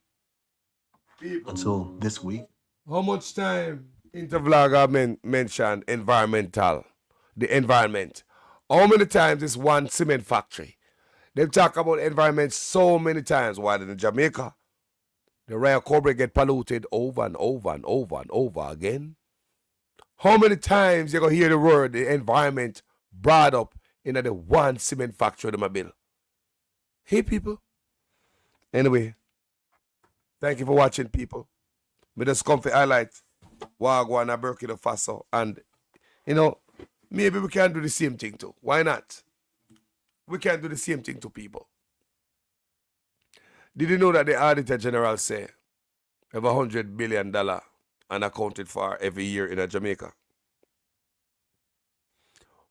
Until this week. How much time Intervlogger mentioned environmental, the environment? How many times is one cement factory? They talk about environment so many times. While in Jamaica, the rare cobra get polluted over and over and over and over again. How many times you gonna hear the word the environment brought up in the one cement factory in my bill? Hey people. Anyway, thank you for watching, people. We just come to highlight Wagwan and Burkina Faso, and maybe we can do the same thing too. Why not? We can do the same thing to people. Did you know that the Auditor General say have $100 billion unaccounted for every year in Jamaica?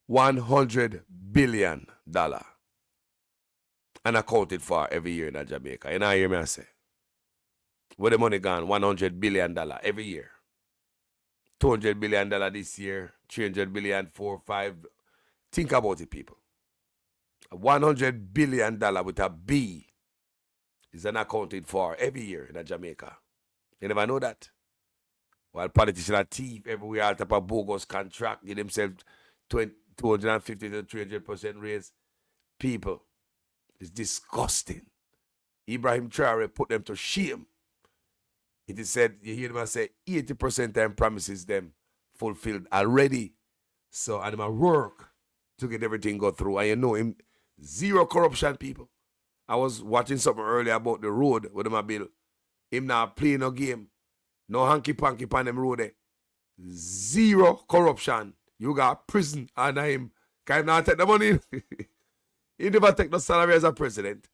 $100 billion unaccounted for every year in Jamaica. You know hear me I say? Where the money gone? $100 billion every year. $200 billion this year, $300 billion, 4, 5. Think about it, people. $100 billion with a B is unaccounted for every year in Jamaica. You never know that? While politicians are thief everywhere, all type of bogus contract, give themselves 250 to 300% raise. People, it's disgusting. Ibrahim Traore put them to shame. It is said, you hear them say, 80% time promises them fulfilled already. So, and my work to get everything go through. And you know him, zero corruption, people. I was watching something earlier about the road with my bill. Him not playing no game. No hanky-panky pan them road there. Zero corruption. You got prison under him. Can him not take the money? He never take no salary as a president.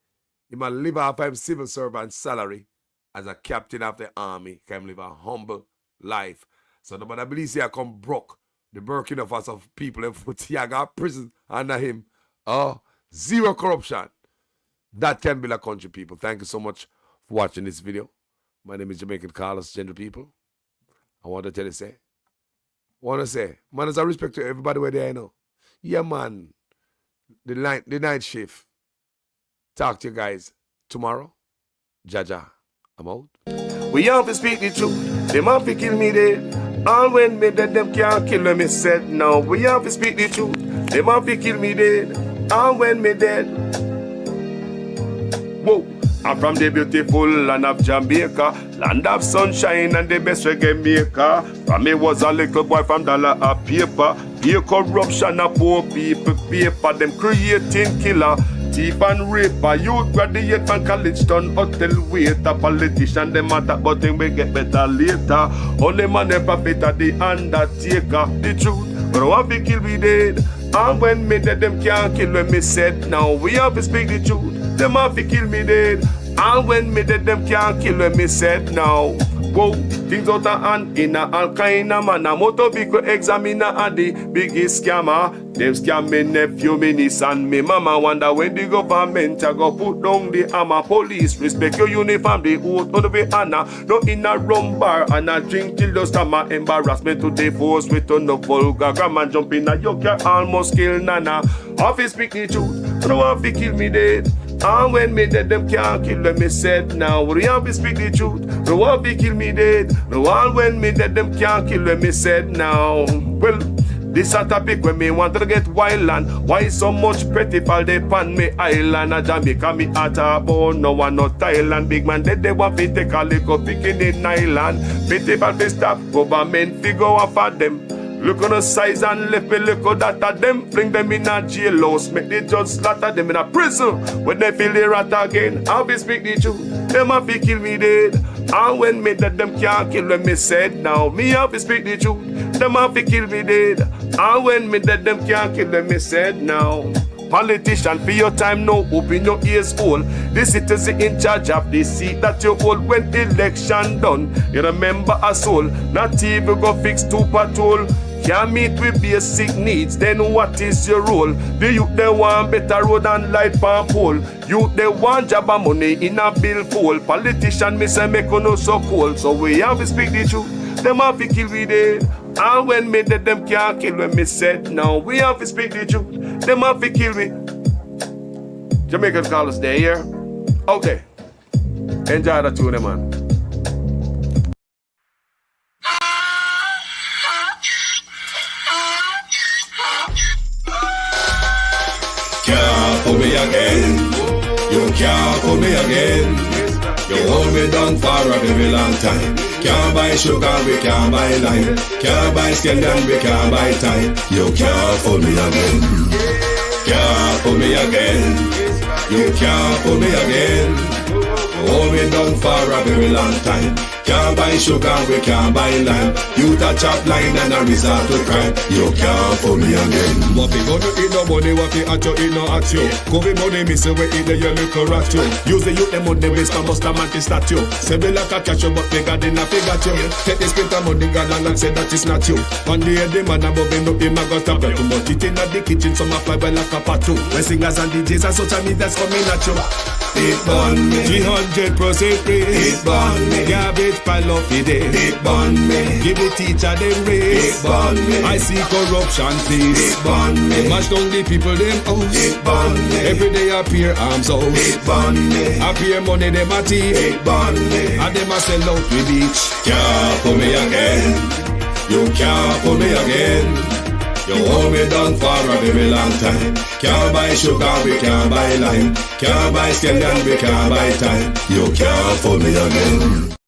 He might live off him civil servant salary as a captain of the army. Can live a humble life. So nobody believes he come broke. The Burkina Faso people in foot. He got prison under him. Zero corruption. That can build a country, people. Thank you so much for watching this video. My name is Jamaican Carlos, gentle people. I want to tell you, man, there's a respect to everybody where they are, Yeah, man. The night shift. Talk to you guys tomorrow. Jaja, I'm out. We have to speak the truth. Them have to kill me dead. All when me dead, them can't kill me said. No, we have to speak the truth. Them have to kill me dead. All when me dead. Whoa. I'm from the beautiful land of Jamaica, land of sunshine and the best reggae maker. From me was a little boy from dollar a paper. Here corruption a poor people paper. Them creating killer, thief and raper. Youth graduate from college done hotel waiter. Politician them attack but them will get better later. Only man never better the undertaker. The truth, but I want to kill me dead. And when me dead them can't kill when me said. Now we have to speak the truth. Them have to kill me dead. And when me dead, them can't kill when me said now. Whoa, things out of hand in a all kind of manner. Motor vehicle examiner and the biggest scammer. Them scam me nephew, me niece and me mama. Wonder when the government a go put down the hammer. Police respect your uniform, the oath on the way honor. No in a rum bar and a drink till the stomach. Embarrassment to the force with no vulgar grammar. Jump in a yoke, you almost kill nana. Office speak the truth, no one fi kill me dead. And when me dead, them can't kill when me said. Now we have to speak the truth. No one fi kill me dead. No one when me dead, them can't kill when me said. Now, well, this a topic when me want to get wild and why so much petty fall they pan me island. A Jamaica me at a bone, no one no Thailand. Big man dead, they want to take a little picking in island. Petty fall fi stop, government fi go off at them. Look on the size and left me look at that of them. Bring them in a jailhouse, make the judge slaughter them in a prison. When they feel the rat again, I'll be speak the truth. Them have to kill me dead. And when me dead, them can't kill when me said. Now me have to speak the truth. Them have to kill me dead. And when me dead, them can't kill when me said. Now politician, for your time now, open your ears all. The citizen in charge of the seat that you hold when election done. You remember a soul, not even go fix to patrol. Can't meet with basic needs, then what is your role? The youth they want better road and light pan pole. Youth they want job and money in a bill full. Politician me say make no so cold. So we have to speak the truth. Them have to kill we dead. And when me dead, them can't kill when me said no. We have to speak the truth. Them have to kill me. Jamaican call us there, here. Okay. Enjoy the tune, man. Can't fool me again. You can't fool me again. You hold me down for a very long time. Can't buy sugar, we can't buy lime. Can't buy scallion, we can't buy time. You can't fool me again. Can't fool me again. You can't fool me again. Hold me down for a very long time. Can't buy sugar, we can't buy lime. You touch up line and a resort to crime. You can't fool me again. What we gonna eat no money, what we at you, eat no at you. Covid money, me say we eat the yellow correct you. Use the youth, them on the waste and bust a man to statue. Say we like a catch you, but they got in a figure you. Take the spit of money, got and say that is not you. On the head, the man above him, up him, I got a breath too much. It in the kitchen, some of my well like a pot too. When singers and DJs and social media's coming at you. It burn me. 300% free. It burn me. Garbage pile up the day. It burn me. Give the teacher them raise. It burn me. I see corruption, please. It burn me. Mash down the people them house. It burn me. Every day appear arms out. It burn me. Appear money them a thief. It burn me. And them a sell out with each. Can't fool me again. You can't fool me again. You hold me down for a very long time. Can't buy sugar, we can't buy lime. Can't buy scallion, we can't buy time. You can't fool me again.